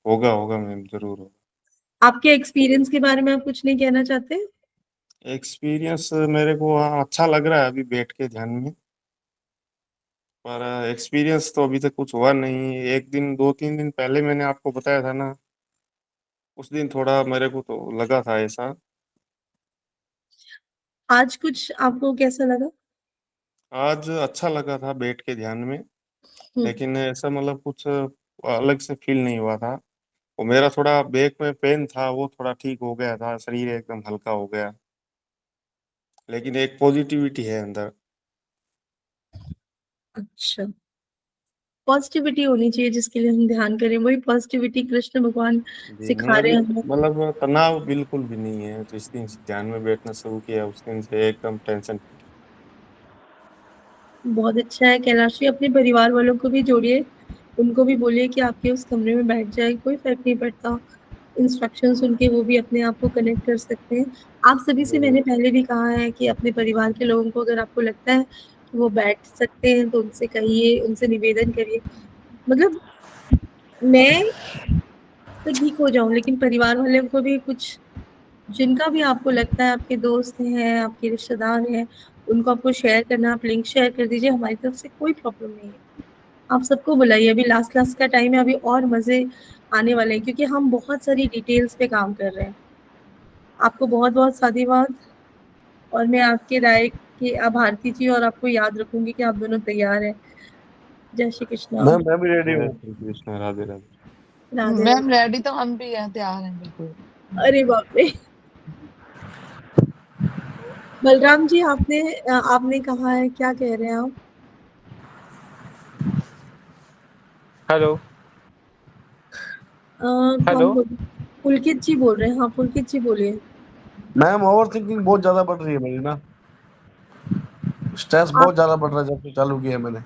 होगा होगा मैम, जरूर होगा। आपके एक्सपीरियंस के बारे में आप कुछ नहीं कहना चाहते? एक्सपीरियंस मेरे को हाँ अच्छा लग रहा है अभी बैठ के ध्यान में, पर एक्सपीरियंस तो अभी तक कुछ हुआ नहीं। एक दिन 2-3 दिन पहले मैंने आपको बताया था ना, उस दिन थोड़ा मेरे को तो लगा था ऐसा। आज कुछ आपको कैसा लगा? आज अच्छा लगा था बैठ के ध्यान में, हम्म। लेकिन ऐसा मतलब कुछ अलग से फील नहीं हुआ था। वो मेरा थोड़ा बैक में पेन था, वो थोड़ा ठीक हो गया था, शरीर एकदम हल्का हो गया, लेकिन एक पॉजिटिविटी है अंदर। अच्छा, पॉजिटिविटी होनी चाहिए जिसके लिए हम ध्यान करें, वही पॉजिटिविटी कृष्ण भगवान जी मैं सिखा रहे अभी हैं हमें। मतलब तनाव बिल्कुल भी नहीं है, जिस दिन से ध्यान में बैठना शुरू किया उस दिन से एकदम टेंशन फ्री। बहुत अच्छा है। कैलाश जी, अपने परिवार वालों को भी जोड़िए, उनको भी बोलिए कि आपके उस कमरे में बैठ जाए, कोई फर्क नहीं पड़ता। इंस्ट्रक्शन सुन के वो भी अपने आप को कनेक्ट कर सकते हैं। आप सभी से जरूर। मैंने पहले भी कहा है कि अपने परिवार के लोगों को अगर आपको लगता है कि वो बैठ सकते हैं तो उनसे कहिए, उनसे निवेदन करिए। मतलब मैं तो ठीक हो जाऊं, लेकिन परिवार वाले को भी कुछ, जिनका भी आपको लगता है आपके दोस्त हैं, आपके रिश्तेदार हैं, उनको आपको शेयर करना, आप लिंक शेयर कर दीजिए। हमारी तरफ से कोई प्रॉब्लम नहीं है। आप सबको बुलाइए, अभी लास्ट लास्ट का टाइम है, अभी और मजे आने वाले हैं, क्योंकि हम बहुत सारी डिटेल्स पे काम कर रहे हैं। आपको बहुत बहुत साधुवाद, और मैं आपके राय की आभारती थी और आपको याद रखूंगी कि आप दोनों तैयार हैं। जय श्री कृष्णा। मैम मैं भी रेडी जय हूँ। श्री कृष्ण, राधे राधे। राधे मैम राधे। रेडी तो हम भी हैं, तैयार हैं बिल्कुल। अरे बाप रे। बलराम जी, आपने कहा है, क्या कह रहे हैं आप? हेलो। कौन हेलो। बोल? पुलकित जी बोल रहे हैं? हाँ, पुलकित जी बोलिए। मैम ओवर थिंकिंग बहुत ज्यादा बढ़ रही है मेरी ना, स्ट्रेस आप, बहुत ज्यादा बढ़ रहा है जब से चालू किया है मैंने।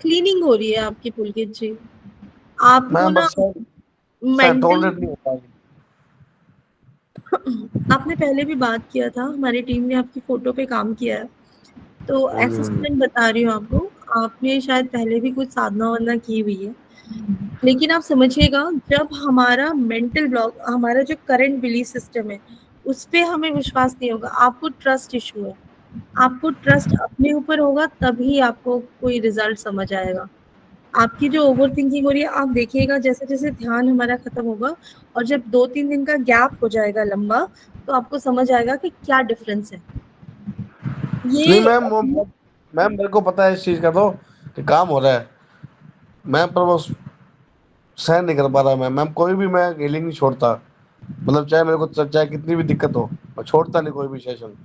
क्लीनिंग हो रही है आपकी पुलकित जी। आपको मैम ना बस शायद मेंटल, टॉलरेट नहीं होता है। आपने पहले भी बात किया था, हमारी टीम ने आपकी फोटो पे काम किया है, तो हाँ जी हाँ जी। असिस्टेंट बता रही हूँ आपको। आपने शायद पहले भी कुछ साधना वाधना की हुई है, लेकिन आप समझिएगा, जब हमारा मेंटल ब्लॉक, हमारा जो करंट बिलीफ सिस्टम है, उस पे हमें विश्वास नहीं होगा, आपको ट्रस्ट इशू है। आपको ट्रस्ट अपने ऊपर होगा, तभी आपको कोई रिजल्ट समझ आएगा। आपकी जो ओवर थिंकिंग हो रही है, आप देखिएगा जैसे जैसे ध्यान हमारा खत्म होगा, और जब 2-3 दिन का गैप हो जाएगा लंबा, तो आपको समझ आएगा कि क्या डिफरेंस है नहीं ये। मैम वो मैम मेरे को पता है इस चीज का तो कि काम हो रहा है। मैम पर वो सहन नहीं कर पा रहा। मैम कोई भी मैं हीलिंग नहीं छोड़ता, मतलब चाहे मेरे को चाहे कितनी भी दिक्कत हो, मैं छोड़ता नहीं कोई भी सेशन।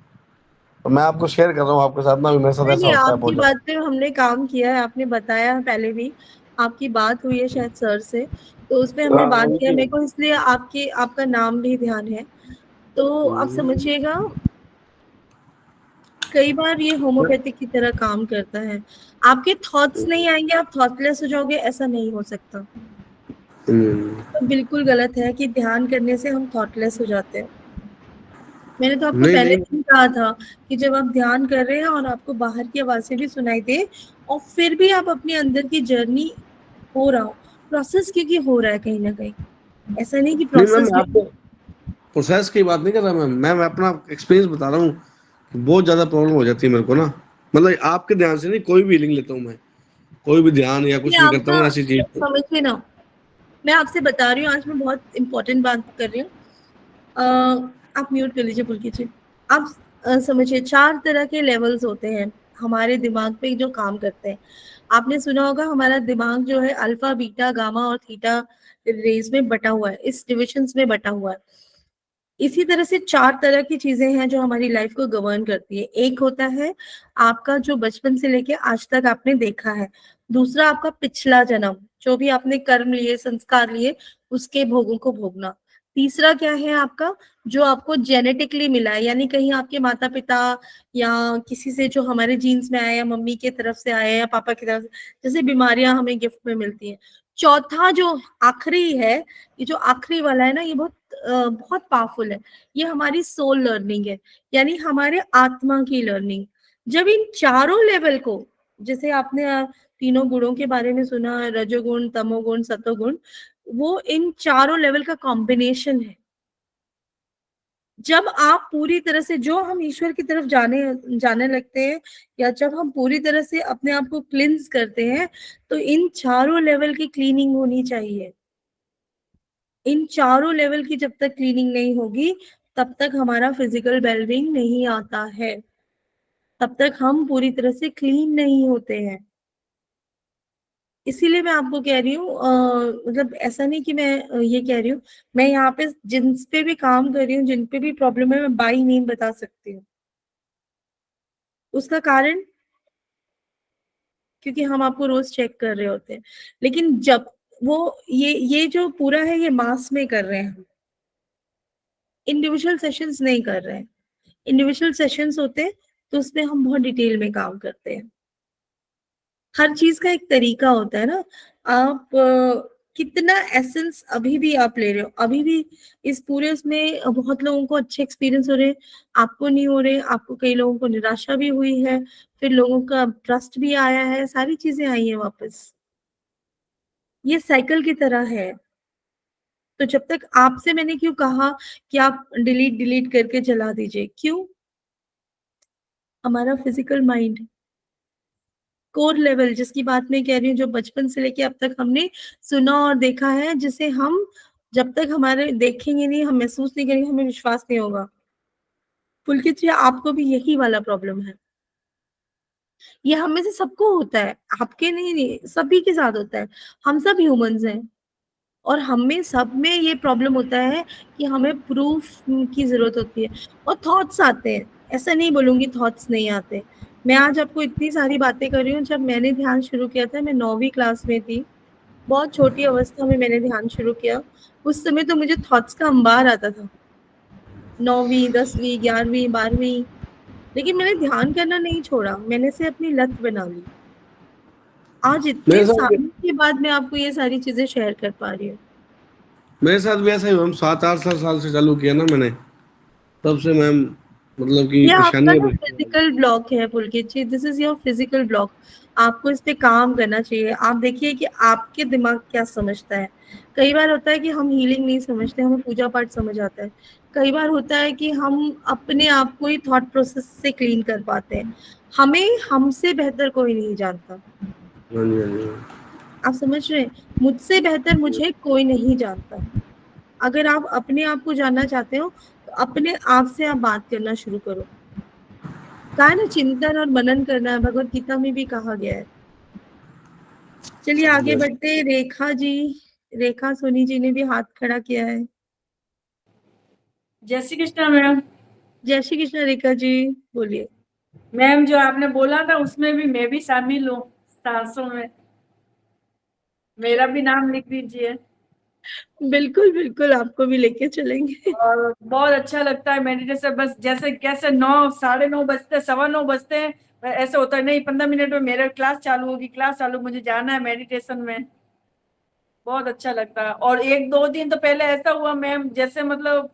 तो मैं आपको शेयर कर रहा हूँ आपके साथ ना, भी मेरे साथ नहीं ऐसा नहीं, होता है आपकी बहुत बात ज्यादा। पे हमने काम किया है, आपने बताया है पहले भी, आपकी बात हुई है शायद सर से, तो उसमें हमने हाँ बात वही किया, चीज। मेरे को इसलिए आपका नाम भी ध्यान है। तो आप समझिएगा, कई बार ये होम्योपैथिक की तरह काम करता है। आपके थॉट्स नहीं आएंगे, आप थॉटलेस हो जाओगे, ऐसा नहीं हो सकता। तो बिल्कुल गलत है कि ध्यान करने से हम थॉटलेस हो जाते हैं। मैंने तो आपको नहीं पहले नहीं भी कहा था कि जब आप ध्यान कर रहे हैं और आपको बाहर की आवाजें भी सुनाई दे, और फिर भी आप अपने अंदर की जर्नी हो रहा हो, प्रोसेस क्योंकि हो रहा है कहीं ना कहीं, ऐसा नहीं कि नहीं मैम प्रोसेस मैं भी। आपको प्रोसेस की बात नहीं कर रहा मैम, मैं अपना एक्सपीरियंस बता रहा हूँ कि बहुत ज्यादा प्रॉब्लम हो जाती है मेरे को ना। मतलब आपके ध्यान से नहीं, कोई भी हीलिंग लेता हूँ मैं, कोई भी ध्यान या ये कुछ भी करता आपका, हूँ ऐसी चीज तो। समझिए ना, मैं आपसे बता रही हूँ, आज मैं बहुत इंपॉर्टेंट बात कर रही हूँ। आप म्यूट कर लीजिए पुलकित जी। आप समझिए, 4 तरह के लेवल्स होते हैं हमारे दिमाग पे जो काम करते हैं। आपने सुना होगा, हमारा दिमाग जो है अल्फा बीटा गामा और थीटा रेज में बटा हुआ है, इस डिविजन्स में बटा हुआ है। इसी तरह से 4 तरह की चीजें हैं जो हमारी लाइफ को गवर्न करती है। एक होता है आपका जो बचपन से लेके आज तक आपने देखा है। दूसरा आपका पिछला जन्म, जो भी आपने कर्म लिए, संस्कार लिए, उसके भोगों को भोगना। तीसरा क्या है आपका, जो आपको जेनेटिकली मिला है, यानी कहीं आपके माता पिता या किसी से जो हमारे जीन्स में आया, या मम्मी की तरफ से आया या पापा की तरफ से, जैसे बीमारियां हमें गिफ्ट में मिलती हैं। चौथा जो आखिरी है, ये जो आखिरी वाला है ना, ये बहुत पावरफुल है। ये हमारी सोल लर्निंग है, यानी हमारे आत्मा की लर्निंग। जब इन चारों लेवल को, जैसे आपने तीनों गुणों के बारे में सुना, रजोगुण, तमोगुण, सतोगुण, वो इन चारों लेवल का कॉम्बिनेशन है। जब आप पूरी तरह से, जो हम ईश्वर की तरफ जाने लगते हैं, या जब हम पूरी तरह से अपने आप को क्लिंस करते हैं, तो इन चारों लेवल की क्लीनिंग होनी चाहिए। इन चारों लेवल की जब तक क्लीनिंग नहीं होगी, तब तक हमारा फिजिकल वेलबींग नहीं आता है, तब तक हम पूरी तरह से क्लीन नहीं होते हैं। इसीलिए मैं आपको कह रही हूँ, मतलब ऐसा नहीं कि मैं ये कह रही हूँ, मैं यहाँ पे जिन पे भी काम कर रही हूँ, जिन पे भी प्रॉब्लम है, मैं बाई नेम बता सकती हूँ। उसका कारण, क्योंकि हम आपको रोज चेक कर रहे होते हैं। लेकिन जब वो ये जो पूरा है, ये मास में कर रहे हैं हम, इंडिविजुअल सेशंस नहीं कर रहे हैं। इंडिविजुअल सेशंस होते हैं तो उसमें हम बहुत डिटेल में काम करते हैं। हर चीज का एक तरीका होता है ना। आप कितना एसेंस अभी भी आप ले रहे हो, अभी भी इस पूरे उसमें बहुत लोगों को अच्छे एक्सपीरियंस हो रहे, आपको नहीं हो रहे, आपको कई लोगों को निराशा भी हुई है, फिर लोगों का ट्रस्ट भी आया है, सारी चीजें आई हैं वापस। ये साइकिल की तरह है। तो जब तक आपसे मैंने क्यों कहा कि आप डिलीट डिलीट करके चला दीजिए, क्यों? हमारा फिजिकल माइंड, कोर लेवल, जिसकी बात मैं कह रही हूँ, जो बचपन से लेके अब तक हमने सुना और देखा है, जिसे हम जब तक हमारे देखेंगे नहीं, हम महसूस नहीं करेंगे, हमें विश्वास नहीं होगा। पुलकित जी, आपको भी यही वाला प्रॉब्लम है। ये हम में से सबको होता है, आपके नहीं, सभी के साथ होता है। हम सब ह्यूमंस हैं, और हमें सब में ये प्रॉब्लम होता है कि हमें प्रूफ की जरूरत होती है, और थॉट्स आते हैं। ऐसा नहीं बोलूंगी थॉट्स नहीं आते। मैं आज आपको इतनी सारी बातें कर रही हूँ, जब मैंने ध्यान शुरू किया था, मैं 9वीं क्लास में थी, बहुत छोटी अवस्था में मैंने ध्यान शुरू किया। उस समय तो मुझे थॉट्स का अंबार आता था, 9वीं, 10वीं, 11वीं, 12वीं। लेकिन मैंने ध्यान करना नहीं छोड़ा, मैंने से अपनी लत बना ली। आज इतने मेरे साथ सालों के बाद मैं आपको ये सारी चीजें शेयर कर पा रही हूँ। मेरे साथ भी ऐसा ही हुआ। हम 7-8 साल से चालू किया ना मैंने, तब से मैम मतलब कि ये आपका परेशानी ना है। फिजिकल ब्लॉक है Pulkit ji, this is your physical block. आपको इस पे काम करना चाहिए। आप देखिए कि आपके दिमाग क्या समझता है। कई बार होता है कि हम हीलिंग नहीं समझते, हमें पूजा पाठ समझ आता है। कई बार होता है कि हम अपने आप को ही थॉट प्रोसेस से क्लीन कर पाते हैं। हमें हमसे बेहतर कोई नहीं जानता। हाँ जी, हाँ जी, हाँ। आप समझ रहे हैं? मुझसे बेहतर मुझे कोई नहीं जानता। अगर आप अपने आप को जानना चाहते हो, तो अपने आप से आप बात करना शुरू करो। कहा है ना, चिंतन और मनन करना है, भगवत गीता में भी कहा गया है। चलिए आगे बढ़ते हैं। रेखा जी, रेखा सोनी जी ने भी हाथ खड़ा किया है। जय श्री कृष्णा मैम। जय श्री कृष्ण रेखा जी, बोलिए। मैम, जो आपने बोला था उसमें भी मैं भी शामिल हूँ 700 में। मेरा भी नाम लिख दीजिए। बिल्कुल बिल्कुल, आपको भी लेके चलेंगे। और बहुत अच्छा लगता है मेडिटेशन। बस जैसे कैसे 9, 9:30 बजते, 9:15 बजते हैं, ऐसे होता है नहीं 15 मिनट में मेरा क्लास चालू होगी, क्लास चालू, मुझे जाना है मेडिटेशन में। बहुत अच्छा लगता है। और 1-2 दिन तो पहले ऐसा हुआ मैम, जैसे मतलब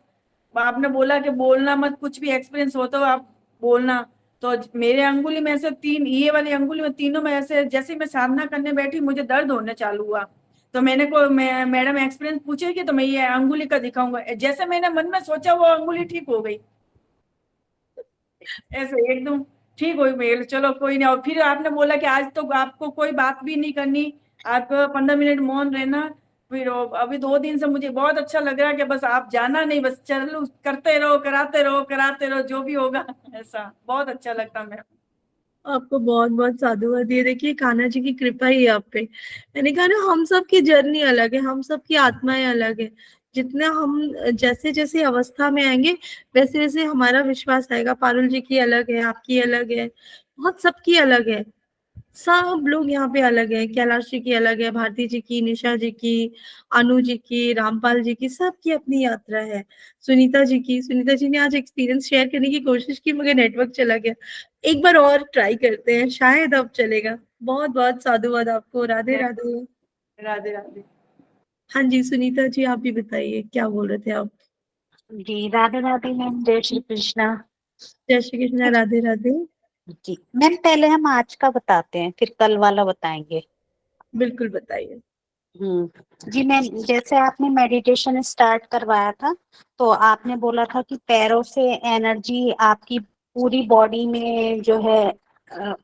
आपने बोला कि बोलना मत, कुछ भी एक्सपीरियंस हो तो आप बोलना। तो मेरे अंगुली में ऐसे 3, ये वाली अंगुली में तीनों में ऐसे, जैसे मैं साधना करने बैठी मुझे दर्द होने चालू हुआ। तो मैडम एक्सपीरियंस पूछेगी तो मैं ये अंगुली का दिखाऊंगा। जैसे मैंने मन में सोचा वो अंगुली ठीक हो गई, ऐसे एकदम ठीक हुई। मेल चलो कोई नहीं। और फिर आपने बोला कि आज तो आपको कोई बात भी नहीं करनी, आप 15 मिनट मौन रहना। फिर अभी 2 दिन से मुझे बहुत अच्छा लग रहा है कि बस आप जाना नहीं, बस चलो करते रहो, कराते रहो जो भी होगा। ऐसा बहुत अच्छा लगता मैम। आपको बहुत बहुत साधुवाद। ये देखिए, कान्हा जी की कृपा ही है आप पे। मैंने कहा ना, हम सब की जर्नी अलग है, हम सब की आत्माएं अलग है। जितना हम जैसे जैसे अवस्था में आएंगे, वैसे वैसे हमारा विश्वास आएगा। पारुल जी की अलग है, आपकी अलग है, बहुत सबकी अलग है। सब लोग यहाँ पे अलग है, कैलाश जी की अलग है, भारती जी की, निशा जी की, अनु जी की, रामपाल जी की, सबकी अपनी यात्रा है। सुनीता जी ने आज एक्सपीरियंस शेयर करने की कोशिश की मगर नेटवर्क चला गया। एक बार और ट्राई करते हैं, शायद अब चलेगा। बहुत बहुत साधुवाद आपको। राधे राधे। राधे राधे। हाँ जी सुनीता जी, आप भी बताइए क्या बोल रहे थे आप। जी राधे राधे मैम, जय श्री कृष्णा। जय श्री कृष्ण। राधे राधे। जी मैम, पहले हम आज का बताते हैं, फिर कल वाला बताएंगे। बिल्कुल बताइए। जी मैम, जैसे आपने मेडिटेशन स्टार्ट करवाया था तो आपने बोला था कि पैरों से एनर्जी आपकी पूरी बॉडी में जो है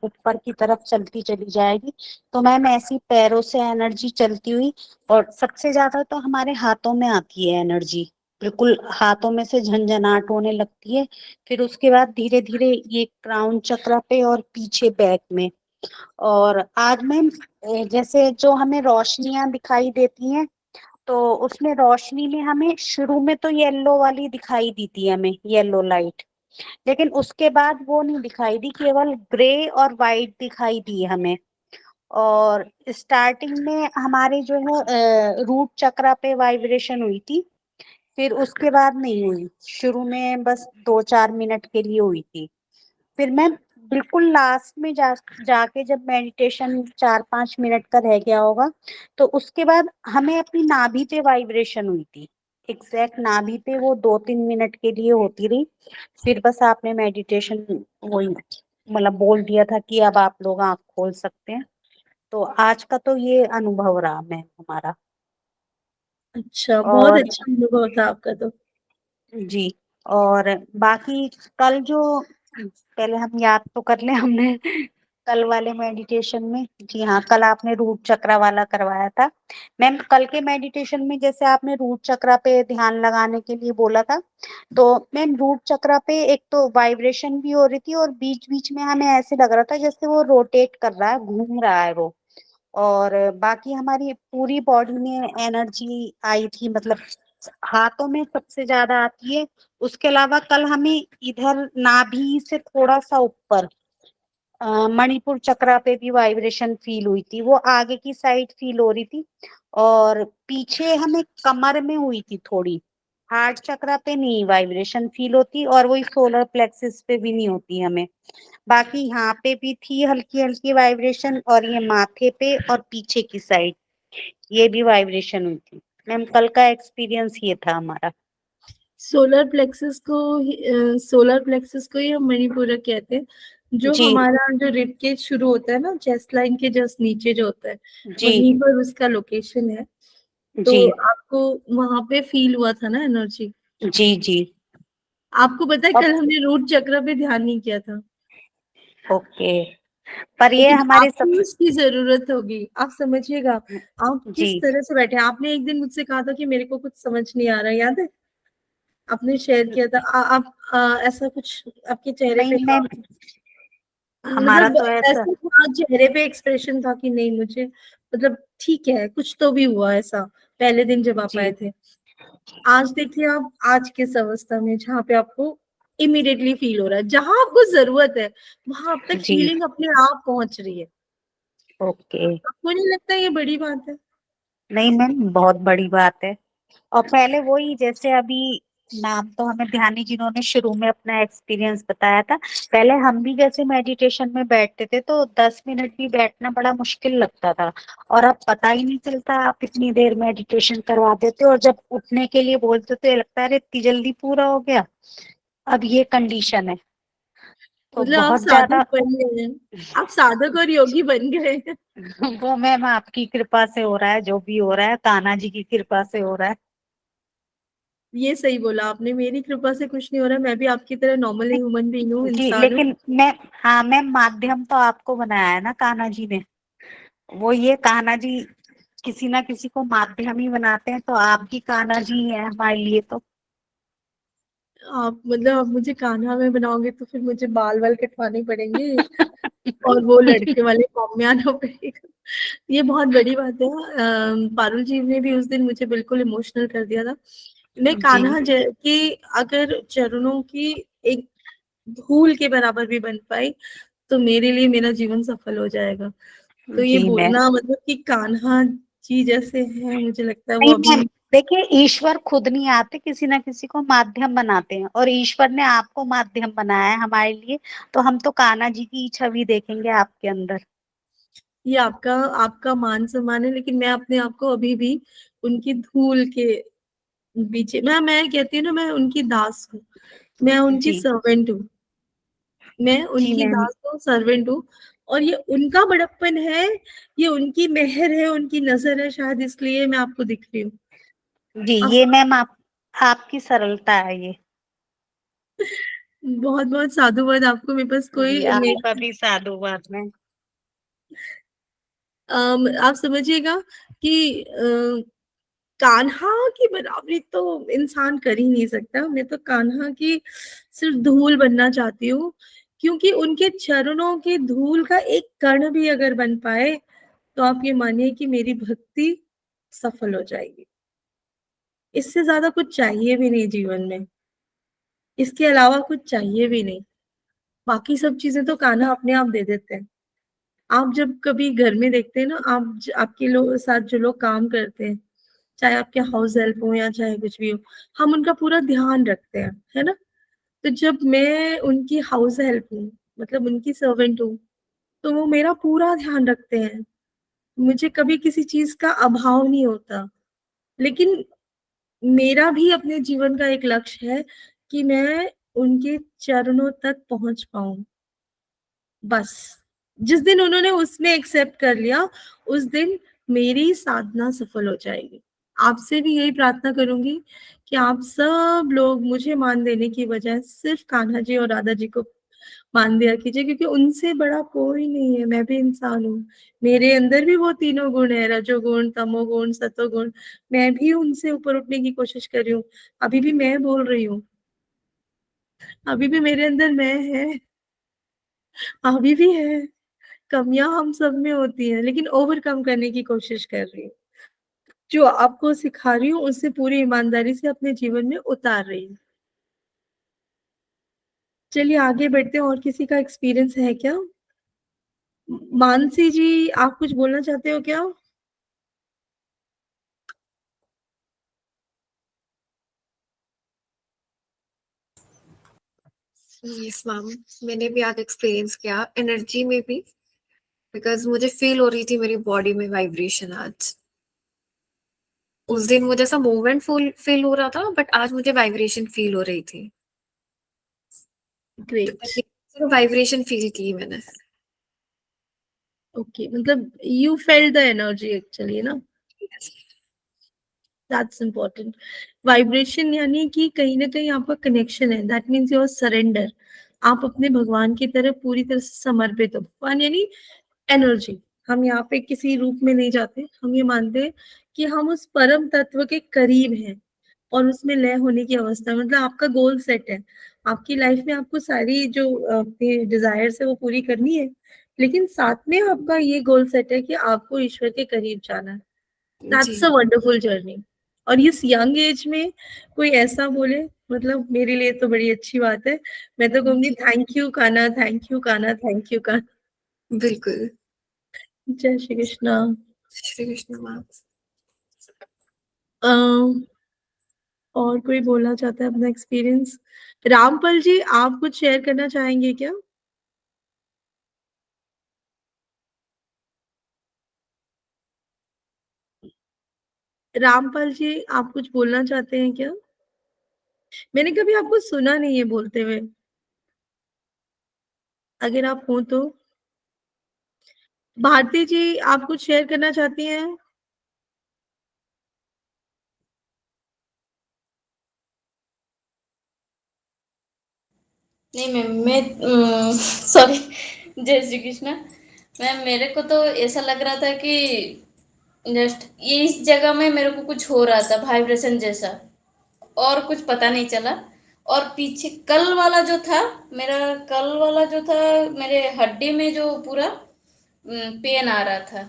ऊपर की तरफ चलती चली जाएगी। तो मैम ऐसी पैरों से एनर्जी चलती हुई, और सबसे ज्यादा तो हमारे हाथों में आती है एनर्जी, बिल्कुल हाथों में से झंझनाहट होने लगती है। फिर उसके बाद धीरे धीरे ये क्राउन चक्र पे और पीछे बैक में। और आज मैम जैसे जो हमें रोशनियां दिखाई देती हैं, तो उसमें रोशनी में हमें शुरू में तो येलो वाली दिखाई दी थी, हमें येलो लाइट। लेकिन उसके बाद वो नहीं दिखाई दी, केवल ग्रे और वाइट दिखाई दी हमें। और स्टार्टिंग में हमारे जो है रूट चक्रा पे वाइब्रेशन हुई थी, फिर उसके बाद नहीं हुई। शुरू में बस 2-4 मिनट के लिए हुई थी। फिर मैं बिल्कुल लास्ट में जाके जब मेडिटेशन 4-5 मिनट का रह गया होगा, तो उसके बाद हमें अपनी नाभि पे वाइब्रेशन हुई थी। एग्जैक्ट नाभि पे वो 2-3 मिनट के लिए होती रही। फिर बस आपने मेडिटेशन वही मतलब बोल दिया था कि अब आप लोग आँख खोल सकते हैं। तो आज का तो ये अनुभव रहा मैम हमारा। अच्छा, बहुत और अच्छा अनुभव था आपका तो। जी, और बाकी कल जो, पहले हम याद तो कर ले हमने कल वाले मेडिटेशन में। जी हाँ, कल आपने रूट चक्रा वाला करवाया था मैम। कल के मेडिटेशन में जैसे आपने रूट चक्रा पे ध्यान लगाने के लिए बोला था, तो मैम रूट चक्रा पे एक तो वाइब्रेशन भी हो रही थी, और बीच बीच में हमें ऐसे लग रहा था जैसे वो रोटेट कर रहा है, घूम रहा है वो। और बाकी हमारी पूरी बॉडी में एनर्जी आई थी, मतलब हाथों में सबसे ज्यादा आती है। उसके अलावा कल हमें इधर नाभि से थोड़ा सा ऊपर मणिपुर चक्रा पे भी वाइब्रेशन फील हुई थी, वो आगे की साइड फील हो रही थी। और पीछे हमें कमर में हुई थी थोड़ी। हार्ट चक्रा पे नहीं वाइब्रेशन फील होती, और वही सोलर प्लेक्सिस पे भी नहीं होती हमें। बाकी यहाँ पे भी थी हल्की हल्की वाइब्रेशन, और ये माथे पे और पीछे की साइड ये भी वाइब्रेशन हुई थी मैम। कल का एक्सपीरियंस ये था हमारा। सोलर प्लेक्सस को ही हम मणिपुरक कहते हैं। जो जी हमारा जो रिब केज शुरू होता है ना, चेस्ट लाइन के जस्ट नीचे जो होता है, जी वहीं पर उसका लोकेशन है। जी तो आपको वहां पे फील हुआ था ना एनर्जी। जी जी। आपको पता है अब कल हमने रूट चक्र पे ध्यान नहीं किया था, ओके, पर ये लेकिन हमारे सब। आपको उसकी जरूरत होगी। आप समझिएगा, आप जी किस तरह से बैठे हैं। आपने एक दिन मुझसे कहा था कि मेरे को कुछ समझ नहीं आ रहा, याद है? आपने शेयर किया था। आप ऐसा कुछ आपके चेहरे पे नहीं था, मैम, हमारा मतलब तो ऐसा। ऐसा था, चेहरे पे एक्सप्रेशन था कि नहीं मुझे, मतलब ठीक है कुछ तो भी हुआ ऐसा पहले दिन जब आप जी आए थे। आज देखिए आप आज किस अवस्था में, जहाँ पे आपको इमीडिएटली फील हो रहा है, जहां आपको जरूरत है वहां अब तक जी फीलिंग अपने आप पहुंच रही है। ओके। आपको नहीं लगता ये बड़ी बात है? नहीं मैम, बहुत बड़ी बात है। और पहले वही जैसे अभी नाम तो हमें ध्यानी जिन्होंने शुरू में अपना एक्सपीरियंस बताया था, पहले हम भी जैसे मेडिटेशन में बैठते थे तो 10 मिनट भी बैठना बड़ा मुश्किल लगता था। और अब पता ही नहीं चलता आप इतनी देर मेडिटेशन करवा देते, और जब उठने के लिए बोलते तो ये लगता है अरे इतनी जल्दी पूरा हो गया। अब ये कंडीशन है, तो मतलब आप बहुत साधक ज्यादा। बन गए हैं, आप साधक और योगी बन गए हैं। वो मैम आपकी कृपा से हो रहा है, जो भी हो रहा है कान्हा जी की कृपा से हो रहा है। ये सही बोला आपने, मेरी कृपा से कुछ नहीं हो रहा, मैं भी आपकी तरह नॉर्मल ह्यूमन बीइंग हूँ, जी इंसान हूँ। लेकिन मैं, हाँ मैम, माध्यम तो आपको बनाया है ना कान्हा जी ने। वो ये कान्हा जी किसी ना किसी को माध्यम ही बनाते हैं, तो आपकी कान्हा जी है हमारे लिए तो। आप मतलब आप मुझे कान्हा में बनाओगे तो फिर मुझे बाल वाल कटवाने पड़ेंगे और वो लड़के वाले फॉर्म में आना पड़ेगा। ये बहुत बड़ी बात है। पारुल जी ने भी उस दिन मुझे बिल्कुल इमोशनल कर दिया था। मैं जी कान्हा के अगर चरणों की एक धूल के बराबर भी बन पाई तो मेरे लिए मेरा जीवन सफल हो जाएगा। तो ये जी मैम। बोलना मतलब कि कान्हा जी जैसे हैं, मुझे लगता है वो नहीं अभी मैम, देखिए ईश्वर खुद नहीं आते, किसी ना किसी को माध्यम बनाते हैं, और ईश्वर ने आपको माध्यम बनाया है हमारे लिए, तो हम तो कान्हा जी की छवि देखेंगे आपके अंदर। ये आपका आपका मान सम्मान है, लेकिन मैं अपने आप को अभी भी उनकी धूल के पीछे, मैं कहती हूँ ना, मैं उनकी दास हूँ, मैं उनकी जी सर्वेंट हूँ, मैं जी उनकी मैम। दास हूँ, सर्वेंट हूँ। और ये उनका बड़प्पन है, ये उनकी मेहर है, उनकी नजर है, शायद इसलिए मैं आपको दिख रही हूँ। जी ये मैम आपकी सरलता है ये। बहुत बहुत साधुवाद आपको। मेरे पास जी कोई आपका भी साधुवाद में। आप समझिएगा कि कान्हा की बराबरी तो इंसान कर ही नहीं सकता। मैं तो कान्हा की सिर्फ धूल बनना चाहती हूँ, क्योंकि उनके चरणों की धूल का एक कण भी अगर बन पाए तो आप ये मानिए कि मेरी भक्ति सफल हो जाएगी। इससे ज्यादा कुछ चाहिए भी नहीं जीवन में, इसके अलावा कुछ चाहिए भी नहीं। बाकी सब चीजें तो कान्हा अपने आप दे देते हैं। आप जब कभी घर में देखते हैं ना, आपके लोग साथ जो लोग काम करते हैं, चाहे आपके हाउस हेल्प हो या चाहे कुछ भी हो, हम उनका पूरा ध्यान रखते हैं, है ना। तो जब मैं उनकी हाउस हेल्प हूँ, मतलब उनकी सर्वेंट हूँ, तो वो मेरा पूरा ध्यान रखते हैं, मुझे कभी किसी चीज का अभाव नहीं होता। लेकिन मेरा भी अपने जीवन का एक लक्ष्य है कि मैं उनके चरणों तक पहुंच पाऊं। बस जिस दिन उन्होंने उसमें एक्सेप्ट कर लिया, उस दिन मेरी साधना सफल हो जाएगी। आपसे भी यही प्रार्थना करूंगी कि आप सब लोग मुझे मान देने की बजाय सिर्फ कान्हा जी और राधा जी को मान दिया कीजिए, क्योंकि उनसे बड़ा कोई नहीं है। मैं भी इंसान हूँ, मेरे अंदर भी वो तीनों गुण है, रजोगुण, तमोगुण, सतोगुण। मैं भी उनसे ऊपर उठने की कोशिश कर रही हूँ। अभी भी मैं बोल रही हूँ, अभी भी मेरे अंदर मैं है, अभी भी है। कमियां हम सब में होती हैं, लेकिन ओवरकम करने की कोशिश कर रही हूँ। जो आपको सिखा रही हूँ उससे पूरी ईमानदारी से अपने जीवन में उतार रही हूँ। चलिए आगे बढ़ते हैं। और किसी का एक्सपीरियंस है क्या? मानसी जी, आप कुछ बोलना चाहते हो क्या? यस मैम, मैंने भी आज एक्सपीरियंस किया एनर्जी में भी, बिकॉज मुझे फील हो रही थी मेरी बॉडी में वाइब्रेशन आज। उस दिन मुझे ऐसा मूवमेंट फील हो रहा था, बट आज मुझे वाइब्रेशन फील हो रही थी। ग्रेट। वाइब्रेशन फील की मैंने। ओके, मतलब you felt the energy actually ना, दैट्स इम्पोर्टेंट। वाइब्रेशन यानी कि कहीं ना कहीं आपका कनेक्शन है, दैट मीन्स योर सरेंडर। आप अपने भगवान की तरफ पूरी तरह से समर्पित हो। भगवान यानी एनर्जी। हम यहाँ पे किसी रूप में नहीं जाते, हम ये मानते हैं कि हम उस परम तत्व के करीब हैं और उसमें लय होने की अवस्था है। मतलब आपका गोल सेट है, आपकी लाइफ में आपको सारी जो अपनी डिजायर्स है वो पूरी करनी है, लेकिन साथ में आपका ये गोल सेट है कि आपको ईश्वर के करीब जाना है। जी दैट्स अ वंडरफुल जर्नी। और इस यंग एज में कोई ऐसा बोले, मतलब मेरे लिए तो बड़ी अच्छी बात है। मैं तो कहूंगी thank you Kanha, thank you Kanha, thank you Kanha. बिल्कुल। जय श्री कृष्णा। श्री कृष्ण मैम। और कोई बोलना चाहता है अपना एक्सपीरियंस? रामपल जी, आप कुछ शेयर करना चाहेंगे क्या? रामपाल जी, आप कुछ बोलना चाहते हैं क्या? मैंने कभी आपको सुना नहीं है बोलते हुए, अगर आप हो तो। भारती जी, आप कुछ शेयर करना चाहती हैं? नहीं मैम, मैं सॉरी। जय श्री कृष्ण। मैम मेरे को तो ऐसा लग रहा था कि जस्ट ये इस जगह में मेरे को कुछ हो रहा था वाइब्रेशन जैसा, और कुछ पता नहीं चला। और पीछे कल वाला जो था, मेरा कल वाला जो था, मेरे हड्डी में जो पूरा पेन आ रहा था।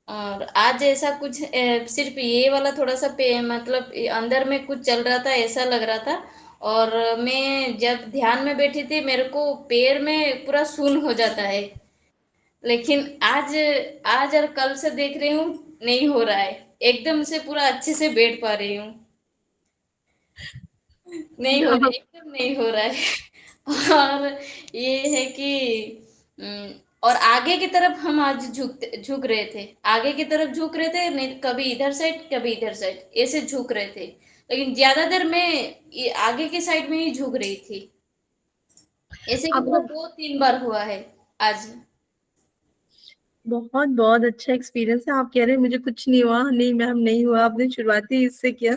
और आज ऐसा कुछ सिर्फ ये वाला थोड़ा सा पे मतलब अंदर में कुछ चल रहा था, ऐसा लग रहा था। और मैं जब ध्यान में बैठी थी मेरे को पैर में पूरा शून्य हो जाता है, लेकिन आज आज और कल से देख रही हूँ नहीं हो रहा है, एकदम से पूरा अच्छे से बैठ पा रही हूँ। नहीं हो रहा है, एकदम नहीं हो रहा है। और ये है कि और आगे की तरफ हम आज झुक रहे थे, आगे की तरफ झुक रहे थे, नहीं कभी इधर साइड कभी इधर साइड ऐसे झुक रहे थे, लेकिन ज्यादा देर मैं ये आगे की साइड में ही झुक रही थी। ऐसे आपको मतलब 2-3 बार हुआ है आज। बहुत बहुत अच्छा एक्सपीरियंस है। आप कह रहे हैं मुझे कुछ नहीं हुआ, नहीं मैम नहीं हुआ। आपने शुरुआत ही इससे किया।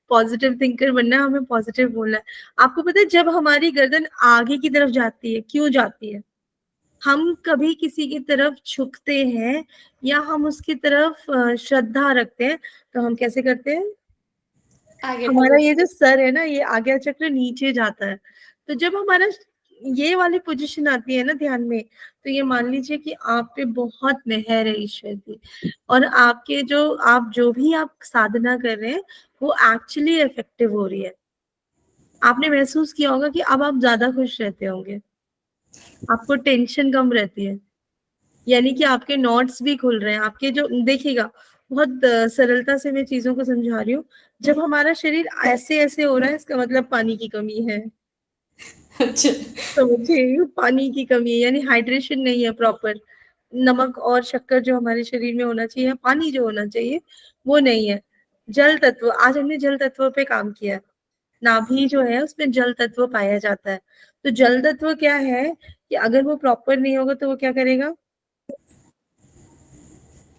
पॉजिटिव थिंकर बनना है, हमें पॉजिटिव बोलना है। आपको पता है जब हमारी गर्दन आगे की तरफ जाती है, क्यों जाती है? हम कभी किसी की तरफ झुकते हैं या हम उसकी तरफ श्रद्धा रखते हैं, तो हम कैसे करते हैं? आगे हमारा ये जो सर है ना, ये आज्ञा चक्र नीचे जाता है। तो जब हमारा ये वाली पोजीशन आती है ना ध्यान में, तो ये मान लीजिए कि आप पे बहुत मेहर है ईश्वर की, और आपके जो भी आप साधना कर रहे हैं वो एक्चुअली इफेक्टिव हो रही है। आपने महसूस किया होगा कि अब आप ज्यादा खुश रहते होंगे, आपको टेंशन कम रहती है, यानी कि आपके नॉट्स भी खुल रहे हैं। आपके जो देखिएगा, बहुत सरलता से मैं चीजों को समझा रही हूँ। जब हमारा शरीर ऐसे ऐसे हो रहा है, इसका मतलब पानी की कमी है। अच्छा। समझिए, पानी की कमी है, यानी हाइड्रेशन नहीं है प्रॉपर। नमक और शक्कर जो हमारे शरीर में होना चाहिए, पानी जो होना चाहिए वो नहीं है। जल तत्व, आज हमने जल तत्व पे काम किया। नाभि जो है उसमें जल तत्व पाया जाता है। तो जल तत्व क्या है कि अगर वो प्रॉपर नहीं होगा तो वो क्या करेगा?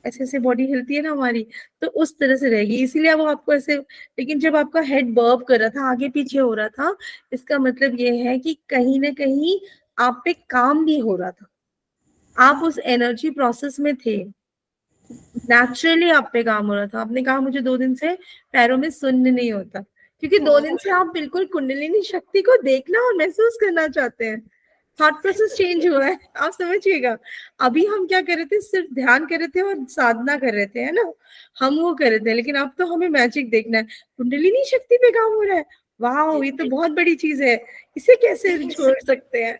ऐसे ऐसे बॉडी हिलती है ना हमारी, तो उस तरह से रहेगी, इसीलिए वो आपको ऐसे। लेकिन जब आपका हेड बर्ब कर रहा था, आगे पीछे हो रहा था, इसका मतलब ये है कि कहीं ना कहीं आप पे काम भी हो रहा था, आप उस एनर्जी प्रोसेस में थे, नेचुरली आप पे काम हो रहा था। आपने कहा मुझे 2 दिन से पैरों में सुन्न नहीं होता, क्योंकि 2 दिन से आप बिल्कुल कुंडलिनी शक्ति को देखना और महसूस करना चाहते हैं। थॉट प्रोसेस चेंज हुआ है, आप समझिएगा। अभी हम क्या कर रहे थे? सिर्फ ध्यान कर रहे थे और साधना कर रहे थे, है ना, हम वो कर रहे थे। लेकिन अब तो हमें मैजिक देखना है, कुंडलिनी शक्ति पे काम हो रहा है। वाह, ये तो बहुत बड़ी चीज है, इसे कैसे छोड़ सकते हैं?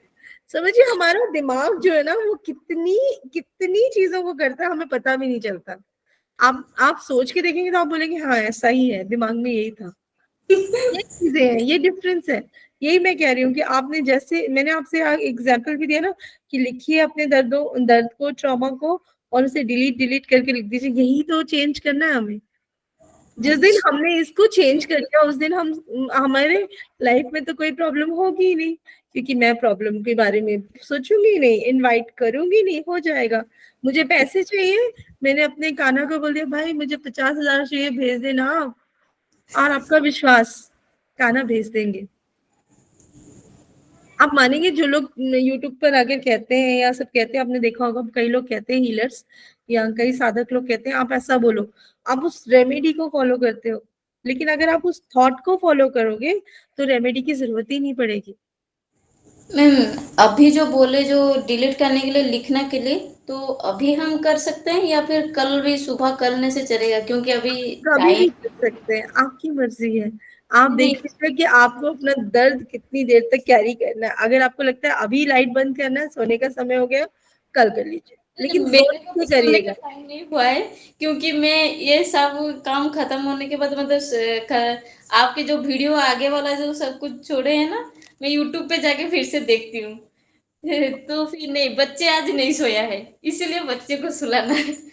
समझिए, हमारा दिमाग जो है ना, वो कितनी कितनी चीजों को करता है, हमें पता भी नहीं चलता। आप सोच के देखेंगे तो आप बोलेंगे हाँ ऐसा ही है, दिमाग में यही था। ये चीजें हैं, ये डिफरेंस है। यही मैं कह रही हूँ कि आपने, जैसे मैंने आपसे एग्जाम्पल भी दिया ना, कि लिखिए अपने दर्द को, ट्रॉमा को, और उसे डिलीट डिलीट करके लिख दीजिए। यही तो चेंज करना है हमें। जिस दिन हमने इसको चेंज कर लिया, उस दिन हमारे लाइफ में तो कोई प्रॉब्लम होगी ही नहीं, क्योंकि मैं प्रॉब्लम के बारे में सोचूंगी नहीं, इनवाइट करूंगी नहीं, हो जाएगा। मुझे पैसे चाहिए, मैंने अपने कान्हा को बोल दिया भाई मुझे 50,000 चाहिए, भेज देना आप, और आपका विश्वास, कान्हा भेज देंगे। आप मानेंगे, जो लोग यूट्यूब पर आकर कहते हैं या सब कहते हैं, आपने देखा होगा कई लोग कहते हैं, हीलर्स या कई साधक लोग कहते हैं आप ऐसा बोलो, आप उस रेमेडी को फॉलो करते हो, लेकिन अगर आप उस थॉट को फॉलो करोगे तो रेमेडी की जरूरत ही नहीं पड़ेगी। मैम अभी जो बोले, जो डिलीट करने के लिए, लिखने के लिए, तो अभी हम कर सकते हैं या फिर कल भी सुबह करने से चलेगा? क्योंकि अभी कभी भी टाइम कर सकते हैं, आपकी मर्जी है। आप नहीं। देख लीजिए कि आपको अपना दर्द कितनी देर तक कैरी करना है। अगर आपको लगता है अभी लाइट बंद करना है, सोने का समय हो गया, कल कर लीजिए, लेकिन मेरे को सोच के तो सोने का करिएगा। टाइम नहीं हुआ है, क्योंकि मैं ये सब काम खत्म होने के बाद मतलब आपके जो वीडियो आगे वाला जो सब कुछ छोड़े हैं ना, मैं यूट्यूब पे जाके फिर से देखती हूँ। तो फिर नहीं, बच्चे आज नहीं सोया है, इसीलिए बच्चे को सुलाना है।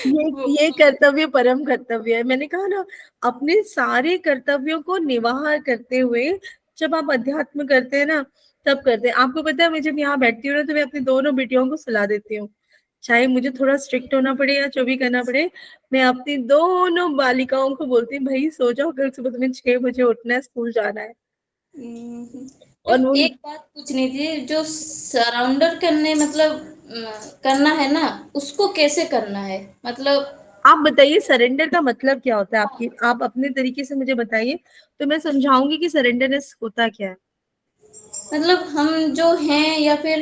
ये कर्तव्य परम कर्तव्य है। मैंने कहा ना, अपने सारे कर्तव्यों को निवाह करते हुए जब आप अध्यात्म करते हैं ना, तब करते हैं। आपको पता है, मैं जब यहाँ बैठती हूँ ना, तो मैं अपनी दोनों बेटियों को सुला देती हूँ, चाहे मुझे थोड़ा स्ट्रिक्ट होना पड़े या जो भी करना पड़े। मैं अपनी दोनों बालिकाओं को बोलती हूँ भाई सो जाओ, कल सुबह तुम्हें 6 बजे उठना है, स्कूल जाना है। और मैम वो, एक बात पूछनी थी, जो सराउंडर करने मतलब करना है ना, उसको कैसे करना है मतलब? आप बताइए सरेंडर का मतलब क्या होता है? आप अपने तरीके से मुझे बताइए, तो मैं समझाऊंगी कि सरेंडरनेस होता क्या है। मतलब हम जो हैं, या फिर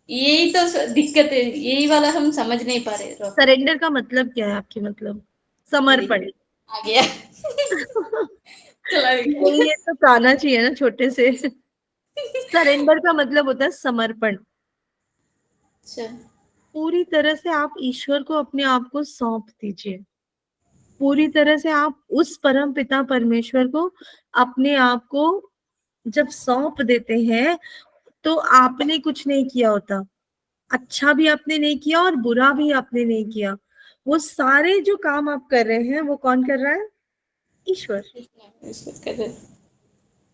यही तो दिक्कत है, यही वाला हम समझ नहीं पा रहे। सरेंडर का मतलब क्या है आपके? मतलब अरे समर्पण। आ गया। चला गया। नहीं, ये तो गाना चाहिए ना छोटे से। सरेंडर का मतलब होता है समर्पण। अच्छा। पूरी तरह से आप ईश्वर को अपने आप को सौंप दीजिए। पूरी तरह से आप उस परम पिता परमेश्वर को अपने आप को जब सौंप देते हैं, तो आपने कुछ नहीं किया होता। अच्छा भी आपने नहीं किया और बुरा भी आपने नहीं किया। वो सारे जो काम आप कर रहे हैं वो कौन कर रहा है? ईश्वर। इसको कर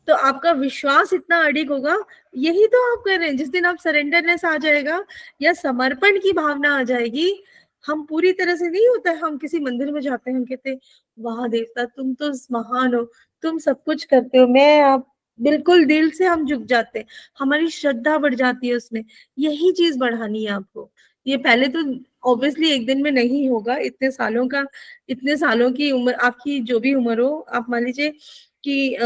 तो आपका विश्वास इतना अडिग होगा। यही तो आप कर रहे हैं। जिस दिन आप सरेंडरनेस आ जाएगा या समर्पण की भावना आ जाएगी, हम पूरी तरह से नहीं होता है, हम किसी मंदिर में जाते हैं, हम कहते हैं वाह देवता तुम तो महान हो, तुम सब कुछ करते हो, मैं आप बिल्कुल दिल से हम झुक जाते हैं। हमारी श्रद्धा बढ़ जाती है उसमें। यही चीज बढ़ानी है आपको। ये पहले तो ऑब्वियसली एक दिन में नहीं होगा। इतने सालों की उम्र, आपकी जो भी उम्र हो, आप मान लीजिए कि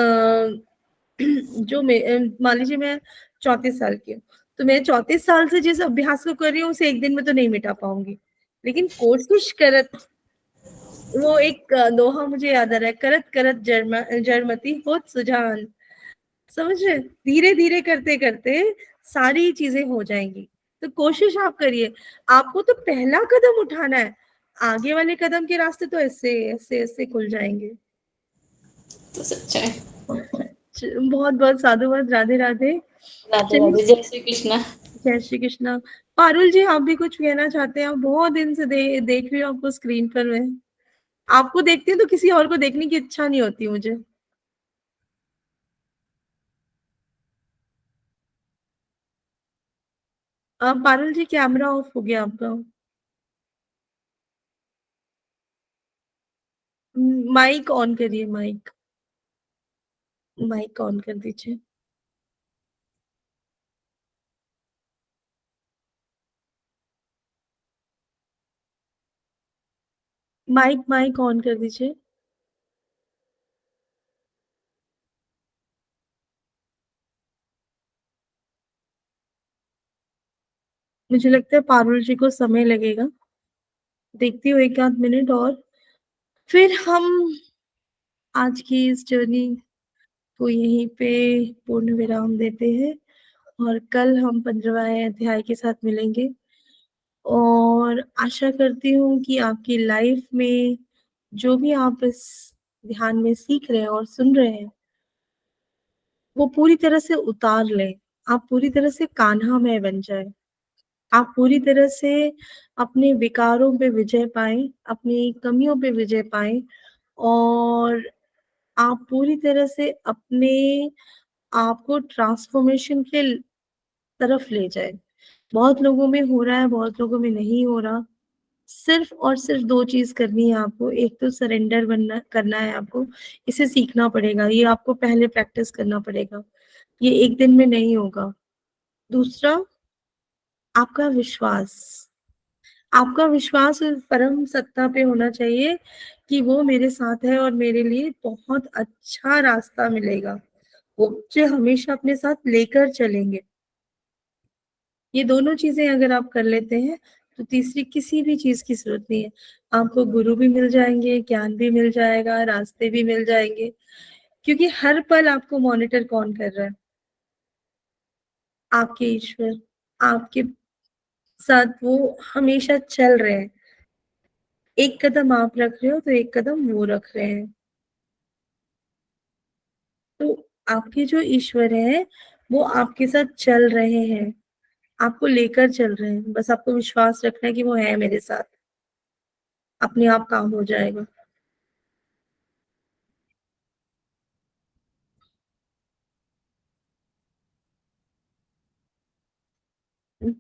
मान लीजिए मैं 34 साल की हूँ, तो मैं 34 साल से जिस अभ्यास को कर रही हूँ उसे एक दिन में तो नहीं मिटा पाऊंगी। लेकिन कोशिश करत, वो एक दोहा मुझे याद आ रहा है, करत करत जड़मति होत सुजान। समझ रहे? धीरे धीरे करते करते सारी चीजें हो जाएंगी। तो कोशिश आप करिए। आपको तो पहला कदम उठाना है। आगे वाले कदम के रास्ते तो ऐसे ऐसे ऐसे खुल जाएंगे। तो सच्चा है। बहुत बहुत साधुवाद। राधे राधे। राधे चलिए, राधे, जय श्री कृष्णा। जय श्री कृष्णा। पारुल जी, आप भी कुछ कहना चाहते हैं? आप बहुत दिन से देख रही हूँ आपको स्क्रीन पर। मैं आपको देखती हूँ तो किसी और को देखने की इच्छा नहीं होती मुझे। अब पारुल जी, कैमरा ऑफ हो गया आपका। माइक ऑन करिए। माइक माइक ऑन कर दीजिए। माइक ऑन कर दीजिए। मुझे लगता है पारुल जी को समय लगेगा। देखती हूँ एक आध मिनट और, फिर हम आज की इस जर्नी को यहीं पे पूर्ण विराम देते हैं। और कल हम 15वें अध्याय के साथ मिलेंगे। और आशा करती हूँ कि आपकी लाइफ में जो भी आप इस ध्यान में सीख रहे हैं और सुन रहे हैं, वो पूरी तरह से उतार लें। आप पूरी तरह से कान्हा में बन जाए। आप पूरी तरह से अपने विकारों पे विजय पाएं, अपनी कमियों पे विजय पाएं, और आप पूरी तरह से अपने आप को ट्रांसफॉर्मेशन के तरफ ले जाए। बहुत लोगों में हो रहा है, बहुत लोगों में नहीं हो रहा। सिर्फ और सिर्फ दो चीज करनी है आपको। एक तो सरेंडर बनना करना है आपको। इसे सीखना पड़ेगा। ये आपको पहले प्रैक्टिस करना पड़ेगा। ये एक दिन में नहीं होगा। दूसरा, आपका विश्वास। आपका विश्वास उस परम सत्ता पे होना चाहिए कि वो मेरे साथ है और मेरे लिए बहुत अच्छा रास्ता मिलेगा। वो मुझे हमेशा अपने साथ लेकर चलेंगे। ये दोनों चीजें अगर आप कर लेते हैं, तो तीसरी किसी भी चीज की जरूरत नहीं है। आपको गुरु भी मिल जाएंगे, ज्ञान भी मिल जाएगा, रास्ते भी मिल जाएंगे। क्योंकि हर पल आपको मॉनिटर कौन कर रहा है? आपके ईश्वर। आपके साथ वो हमेशा चल रहे हैं। एक कदम आप रख रहे हो तो एक कदम वो रख रहे हैं। तो आपके जो ईश्वर है वो आपके साथ चल रहे हैं, आपको लेकर चल रहे हैं। बस आपको विश्वास रखना है कि वो है मेरे साथ। अपने आप काम हो जाएगा।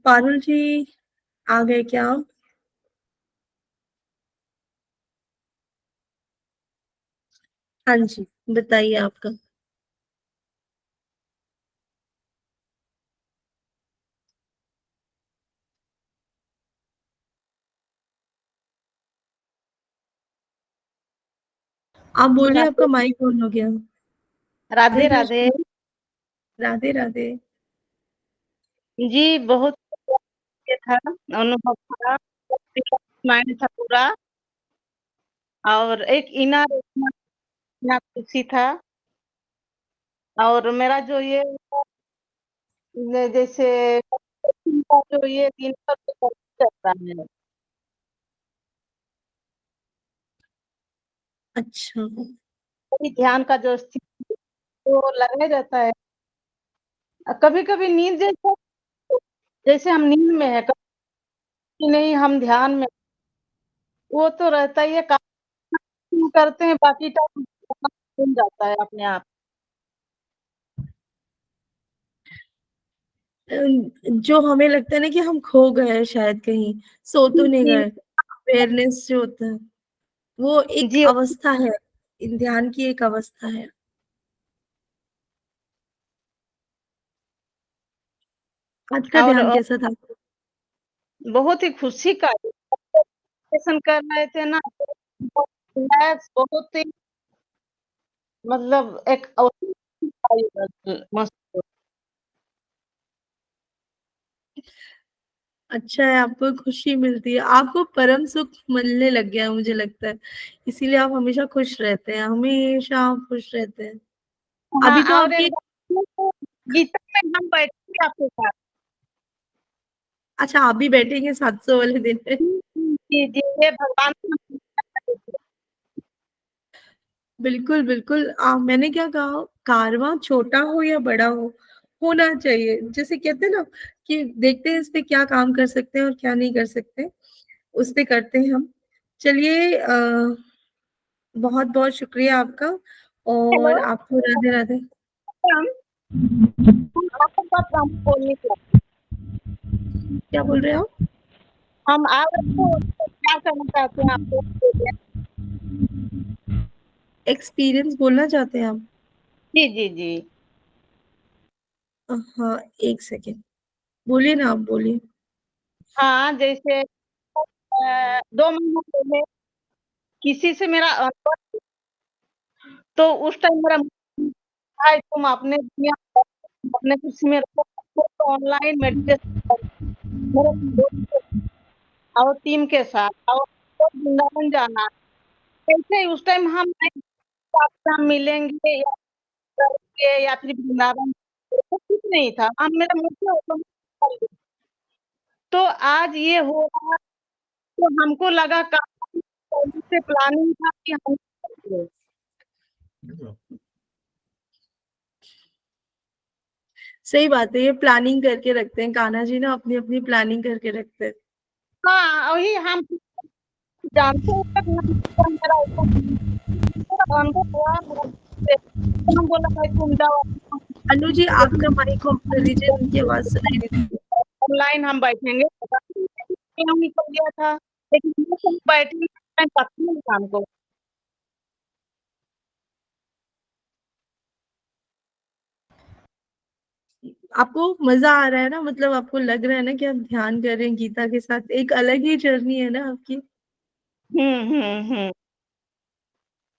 पारुल जी, आ गए क्या आप? हाँ जी, बताइए आपका। आप बोलिए, आपका माइक ऑन हो गया। राधे हरे राधे। कृष्ण। राधे राधे। जी बहुत ये था, अनुभव था, माइंड था पूरा, और एक इनर खुशी था। और मेरा जो ये जैसे का जो ये दिन का जो रहता है, अच्छा। वही ध्यान का जो स्थिति वो लगा रहता है। कभी कभी नींद जैसे जैसे हम नींद में है, कभी नहीं हम ध्यान में, वो तो रहता ही है। काम करते हैं, बाकी टाइम घूम जाता है अपने आप। जो हमें लगता है ना कि हम खो गए हैं शायद कहीं, सो तो नहीं जी गए। अवेयरनेस जो होता है वो एक जी अवस्था है, ध्यान की एक अवस्था है। आज का और ध्यान कैसा था? बहुत ही खुशी का मेडिटेशन कर रहे थे ना, बहुत रिलैक्स, बहुत ही मतलब एक मस्त। अच्छा है, आपको खुशी मिलती है, आपको परम सुख मिलने लग गया है मुझे लगता है, इसीलिए आप हमेशा खुश रहते हैं, हमेशा आप खुश रहते हैं। हाँ, अभी तो और आपके एक गीता में हम बैठेंगे आपके साथ। अच्छा, आप भी बैठेंगे 700 वाले दिन पे? जी जी, ये भगवान बिल्कुल बिल्कुल। मैंने क्या कहा, कारवां छोटा हो या बड़ा हो, होना चाहिए। जैसे कहते हैं ना कि देखते हैं इस पे क्या काम कर सकते हैं और क्या नहीं कर सकते, उस पे करते हैं हम। चलिए, बहुत बहुत शुक्रिया आपका, हेलो, और आपको राधे राधे। हम आपके पास हम बोलने के क्या बोल रहे हो आप? हम आ रहे थे, तो क्या करना चाहते हैं आपको? एक्सपीरियंस बोलना चाहते हैं आप? जी जी जी। हाँ, एक सेकेंड, बोलिए ना, आप बोलिए। हाँ, जैसे 2 महीना पहले किसी से मेरा अनुभव, तो उस टाइम मेरा भाई तुम अपने दुनिया अपने खुशी में रहो, तो ऑनलाइन मेडिटेशन मेरे दोस्त और टीम के साथ और तो वृंदावन जाना। कैसे उस टाइम हम नहीं चाहते हम मिलेंगे या करेंगे या फिर वृंदावन, ऐसा कुछ नहीं था। हम मेरा मुझे ऑटोमेटिक, तो आज ये हो रहा, तो हमको लगा काफी पहले से प्लानिंग था कि हम करेंगे। सही बात है, ये प्लानिंग करके रखते हैं कान्हा जी ना, अपनी अपनी प्लानिंग करके रखते हैं। हाँ, वही हम जानते हैं कि हम मेरा मेरा अनुभव हुआ तो हम बोला भाई तुम जाओ अनु जी, आपका माइक ऑफ कर लीजिए, उनकी आवाज सुनाई नहीं देती। ऑनलाइन हम बैठेंगे। पता नहीं क्यों निकल गया था, लेकिन हम बैठेंगे पता नहीं हमको। आपको मजा आ रहा है ना, मतलब आपको लग रहा है ना कि आप ध्यान कर रहे हैं गीता के साथ, एक अलग ही जर्नी है ना आपकी। हम्म।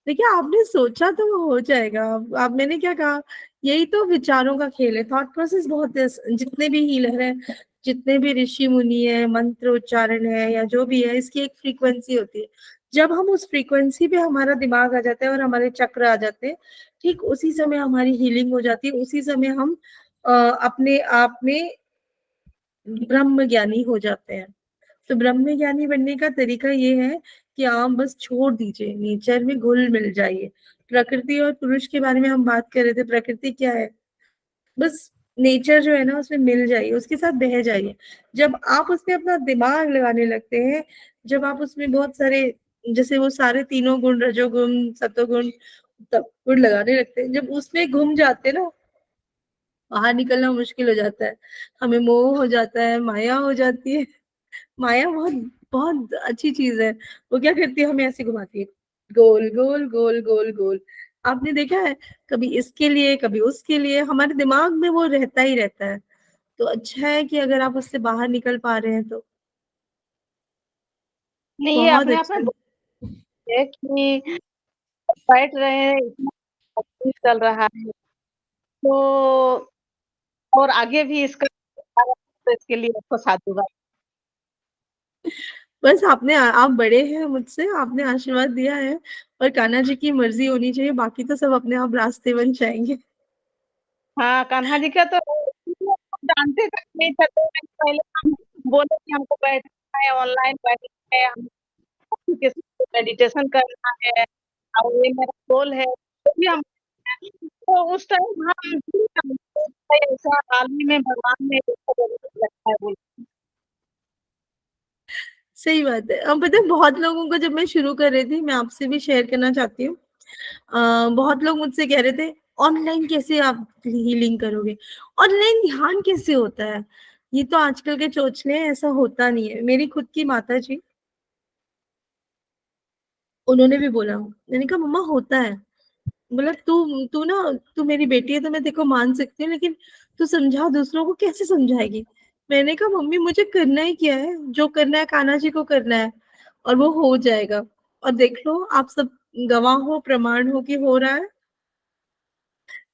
देखिए, आपने सोचा तो वो हो जाएगा। आप मैंने क्या कहा, यही तो विचारों का खेल है, थॉट प्रोसेस बहुत है। जितने भी हीलर हैं, जितने भी ऋषि मुनि है, मंत्र उच्चारण है या जो भी है, इसकी एक फ्रीक्वेंसी होती है। जब हम उस फ्रीक्वेंसी पे हमारा दिमाग आ जाता है और हमारे चक्र आ जाते हैं, ठीक उसी समय हमारी हीलिंग हो जाती है, उसी समय हम अपने आप में ब्रह्म ज्ञानी हो जाते हैं। तो ब्रह्म ज्ञानी बनने का तरीका ये है कि आप बस छोड़ दीजिए, नेचर में घुल मिल जाइए। प्रकृति और पुरुष के बारे में हम बात कर रहे थे, प्रकृति क्या है, बस नेचर जो है ना उसमें मिल जाइए, उसके साथ बह जाइए। जब आप उसमें अपना दिमाग लगाने लगते हैं, जब आप उसमें बहुत सारे, जैसे वो सारे तीनों गुण, रजोगुण सतोगुण तप गुण लगाने लगते हैं, जब उसमें घूम जाते हैं ना, बाहर निकलना मुश्किल हो जाता है। हमें मोह हो जाता है, माया हो जाती है। माया बहुत बहुत अच्छी चीज है। वो क्या करती है, हमें ऐसे घुमाती है, गोल गोल गोल गोल गोल। आपने देखा है, कभी इसके लिए कभी उसके लिए, हमारे दिमाग में वो रहता ही रहता है। तो अच्छा है कि अगर आप उससे बाहर निकल पा रहे हैं तो नहीं, ये बहुत अपने आप अच्छा में है। है कि बैठ रहे हैं, इतना अच्छा चल रहा है, तो और आगे भी इसका तो इसके लिए आपको साधुवाद। बस आपने, आप बड़े हैं मुझसे, आपने आशीर्वाद दिया है, और कान्हा जी की मर्जी होनी चाहिए, बाकी तो सब अपने आप रास्ते बन जाएंगे। हाँ, कान्हा जी का तो जानते तक नहीं थे, तो पहले हम बोले कि हमको बैठना है, ऑनलाइन बैठना है, हम मेडिटेशन करना है और ये मेरा गोल है, तो भी हम तो उस टाइम हम ऐसा हाल ही में भगवान ने देखा जरूर लगता है बोल। सही बात है। अब पता है बहुत लोगों को जब मैं शुरू कर रही थी, मैं आपसे भी शेयर करना चाहती हूँ। बहुत लोग मुझसे कह रहे थे ऑनलाइन कैसे आप हीलिंग करोगे, ऑनलाइन ध्यान कैसे होता है, ये तो आजकल के चोचले हैं, ऐसा होता नहीं है। मेरी खुद की माता जी, उन्होंने भी बोला, मैंने कहा मम्मा होता है। बोला तू तू ना तू मेरी बेटी है तो मैं तेरे को मान सकती हूँ, लेकिन तू समझा दूसरों को कैसे समझाएगी। मैंने कहा मम्मी मुझे करना ही क्या है, जो करना है कान्हा जी को करना है और वो हो जाएगा। और देख लो आप सब गवाह हो, प्रमाण हो कि हो रहा है।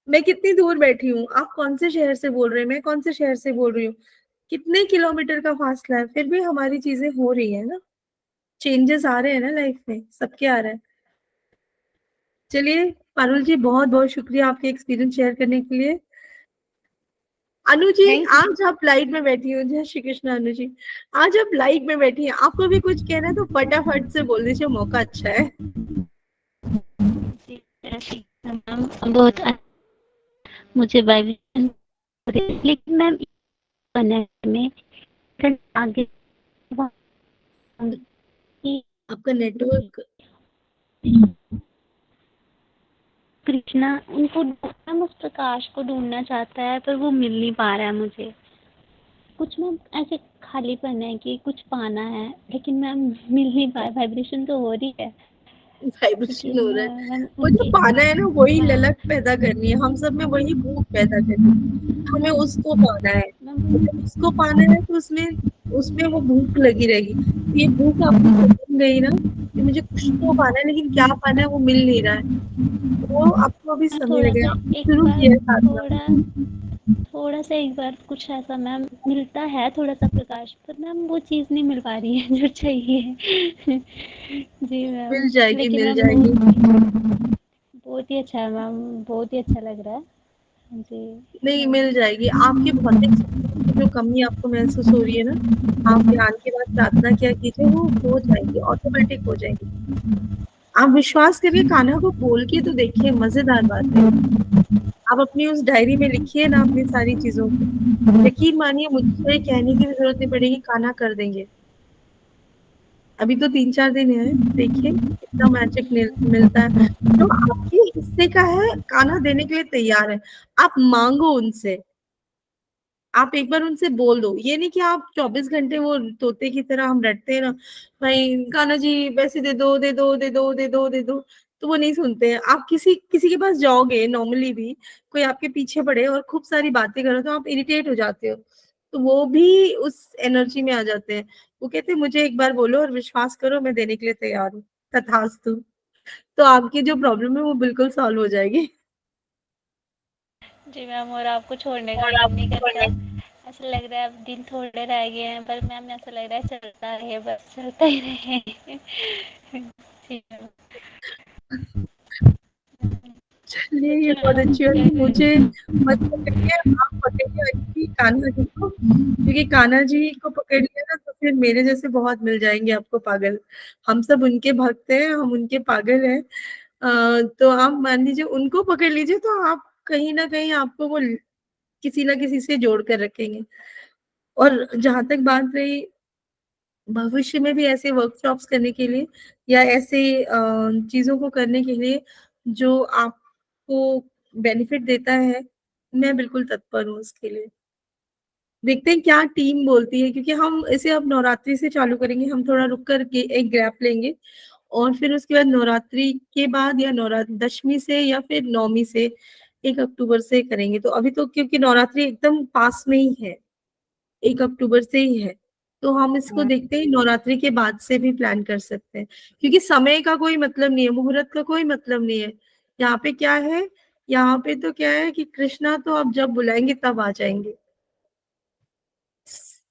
मैं कितनी दूर बैठी हूँ, आप कौन से शहर से बोल रहे हैं, मैं कौन से शहर से बोल रही हूँ, कितने किलोमीटर का फासला है, फिर भी हमारी चीजें हो रही है ना, चेंजेस आ रहे हैं ना लाइफ में, सबके आ रहे हैं। चलिए पारुल जी, बहुत बहुत शुक्रिया आपके एक्सपीरियंस शेयर करने के लिए। Anu ji, thank you. आज आप लाइट में बैठी हो, जय श्री कृष्ण। अनु जी, आज आप लाइट में बैठी हैं, आपको भी कुछ कहना है तो फटाफट से बोल दीजिए, मौका अच्छा है। जी, ऐसी मैम बहुत मुझे वाइब्रेशन, लेकिन मैम में आगे आपका नेटवर्क, कृष्णा उनको मैम उस प्रकाश को ढूंढना चाहता है, पर वो मिल नहीं पा रहा है मुझे। कुछ मैम ऐसे खालीपन है कि कुछ पाना है, लेकिन मैम मिल नहीं पा रहा, वाइब्रेशन तो हो रही है, वाइब्रेशन हो रहा है। मैम वो जो उनकी पाना है ना, वही हाँ ललक पैदा करनी है, हम सब में वही भूख पैदा करनी है, हमें उसको पाना है। जब उसको पाना है तो उसमें उसमें वो भूख लगी रहेगी। ये भूख आपकी खत्म गई ना, कि मुझे कुछ तो पाना है, लेकिन क्या पाना है वो मिल नहीं रहा है, वो आपको अभी मैं समय थोड़ा लगेगा। सा आपने एक शुरू बार किया है साधना, थोड़ा सा एक बार कुछ ऐसा मैम मिलता है, थोड़ा सा प्रकाश, पर मैम वो चीज़ नहीं मिल पा रही है जो चाहिए। जी मैम, मिल जाएगी लेकिन मिल मैम जाएगी। बहुत ही अच्छा है मैम, बहुत ही अच्छा लग रहा है। जी नहीं, मैम। मिल जाएगी। आपके भौतिक शरीर की जो कमी आपको महसूस हो रही है ना, आप ध्यान के बाद प्रार्थना किया कीजिए, वो हो जाएगी, ऑटोमेटिक हो जाएगी। आप विश्वास करिए, कान्हा को बोल के तो देखिए, मजेदार बात है। आप अपनी उस डायरी में लिखिए ना अपनी सारी चीजों को, यकीन मानिए मुझसे कहने की भी जरूरत नहीं पड़ेगी, कान्हा कर देंगे। अभी तो 3-4 दिन है, देखिए कितना मैजिक मिलता है। जो आपके हिस्से का है, कान्हा देने के लिए तैयार है। आप मांगो उनसे, आप एक बार उनसे बोल दो, ये नहीं कि आप 24 घंटे वो तोते की तरह हम रटते हैं ना, भाई कान्हा जी पैसे दे दो दे दो दे दो दे दो दे दो, तो वो नहीं सुनते हैं। आप किसी किसी के पास जाओगे नॉर्मली भी, कोई आपके पीछे पड़े और खूब सारी बातें करो तो आप इरिटेट हो जाते हो, तो वो भी उस एनर्जी में आ जाते हैं। वो कहते हैं मुझे एक बार बोलो और विश्वास करो, मैं देने के लिए तैयार हूँ, तथास्तु। तो आपकी जो प्रॉब्लम है वो बिल्कुल सॉल्व हो जाएगी। जी मैम, और आपको छोड़ने का मन नहीं करता, ऐसा लग रहा है अब दिन थोड़े रह गए हैं, पर मैम ऐसा लग रहा है चलता रहे, बस चलता ही रहे। जी मैम। चलिए, ये अच्छा बहुत मैम, अच्छी बात क्या है। करें। मुझे मत पकड़िए, आप पकड़िए अच्छी कान्हा जी को, क्योंकि कान्हा जी को पकड़ लिया ना तो फिर मेरे जैसे बहुत मिल जाएंगे आपको पागल। हम सब उनके भक्त हैं, हम उनके पागल हैं। तो आप मान लीजिए उनको पकड़ लीजिए, तो आप कहीं ना कहीं आपको वो किसी ना किसी से जोड़ कर रखेंगे। और जहां तक बात रही भविष्य में भी ऐसे वर्कशॉप्स करने के लिए या ऐसे चीजों को करने के लिए जो आपको बेनिफिट देता है, मैं बिल्कुल तत्पर हूँ उसके लिए। देखते हैं क्या टीम बोलती है, क्योंकि हम इसे अब नवरात्रि से चालू करेंगे, हम थोड़ा रुक कर के एक गैप लेंगे और फिर उसके बाद नवरात्रि के बाद या नवरात्रि दशमी से या फिर नौमी से 1 अक्टूबर से करेंगे। तो अभी तो क्योंकि नवरात्रि एकदम पास में ही है, 1 अक्टूबर से ही है, तो हम इसको देखते हैं नवरात्रि के बाद से भी प्लान कर सकते हैं, क्योंकि समय का कोई मतलब नहीं है, मुहूर्त का कोई मतलब नहीं है। यहाँ पे क्या है, यहाँ पे तो क्या है कि कृष्णा तो अब जब बुलाएंगे तब आ जाएंगे,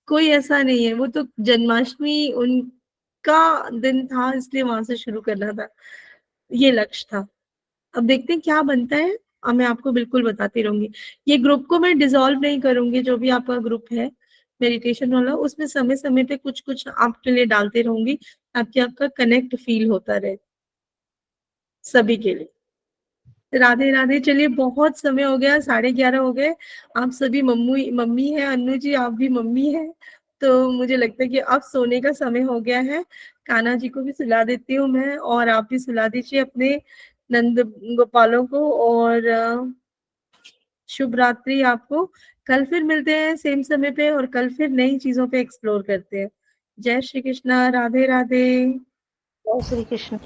कोई ऐसा नहीं है। वो तो जन्माष्टमी उनका दिन था, इसलिए वहां से शुरू करना था, ये लक्ष्य था। अब देखते हैं क्या बनता है। मैं आपको बिल्कुल बताती रहूंगी। ये ग्रुप को मैं डिसॉल्व नहीं करूंगी, जो भी आपका ग्रुप है मेडिटेशन वाला, उसमें समय समय पे कुछ कुछ आपके लिए डालते रहूंगी, ताकि आपका कनेक्ट फील होता रहे सभी के लिए। राधे राधे। चलिए, बहुत समय हो गया, 11:30 हो गए। आप सभी मम्मी है, अन्नू जी आप भी मम्मी है, तो मुझे लगता है कि अब सोने का समय हो गया है। कान्हा जी को भी सुला देती हूँ मैं, और आप भी सुला दीजिए अपने नंद गोपालों को। और शुभ रात्रि आपको। कल फिर मिलते हैं सेम समय पे, और कल फिर नई चीजों पे एक्सप्लोर करते हैं। जय श्री कृष्णा। राधे राधे। जय श्री कृष्ण।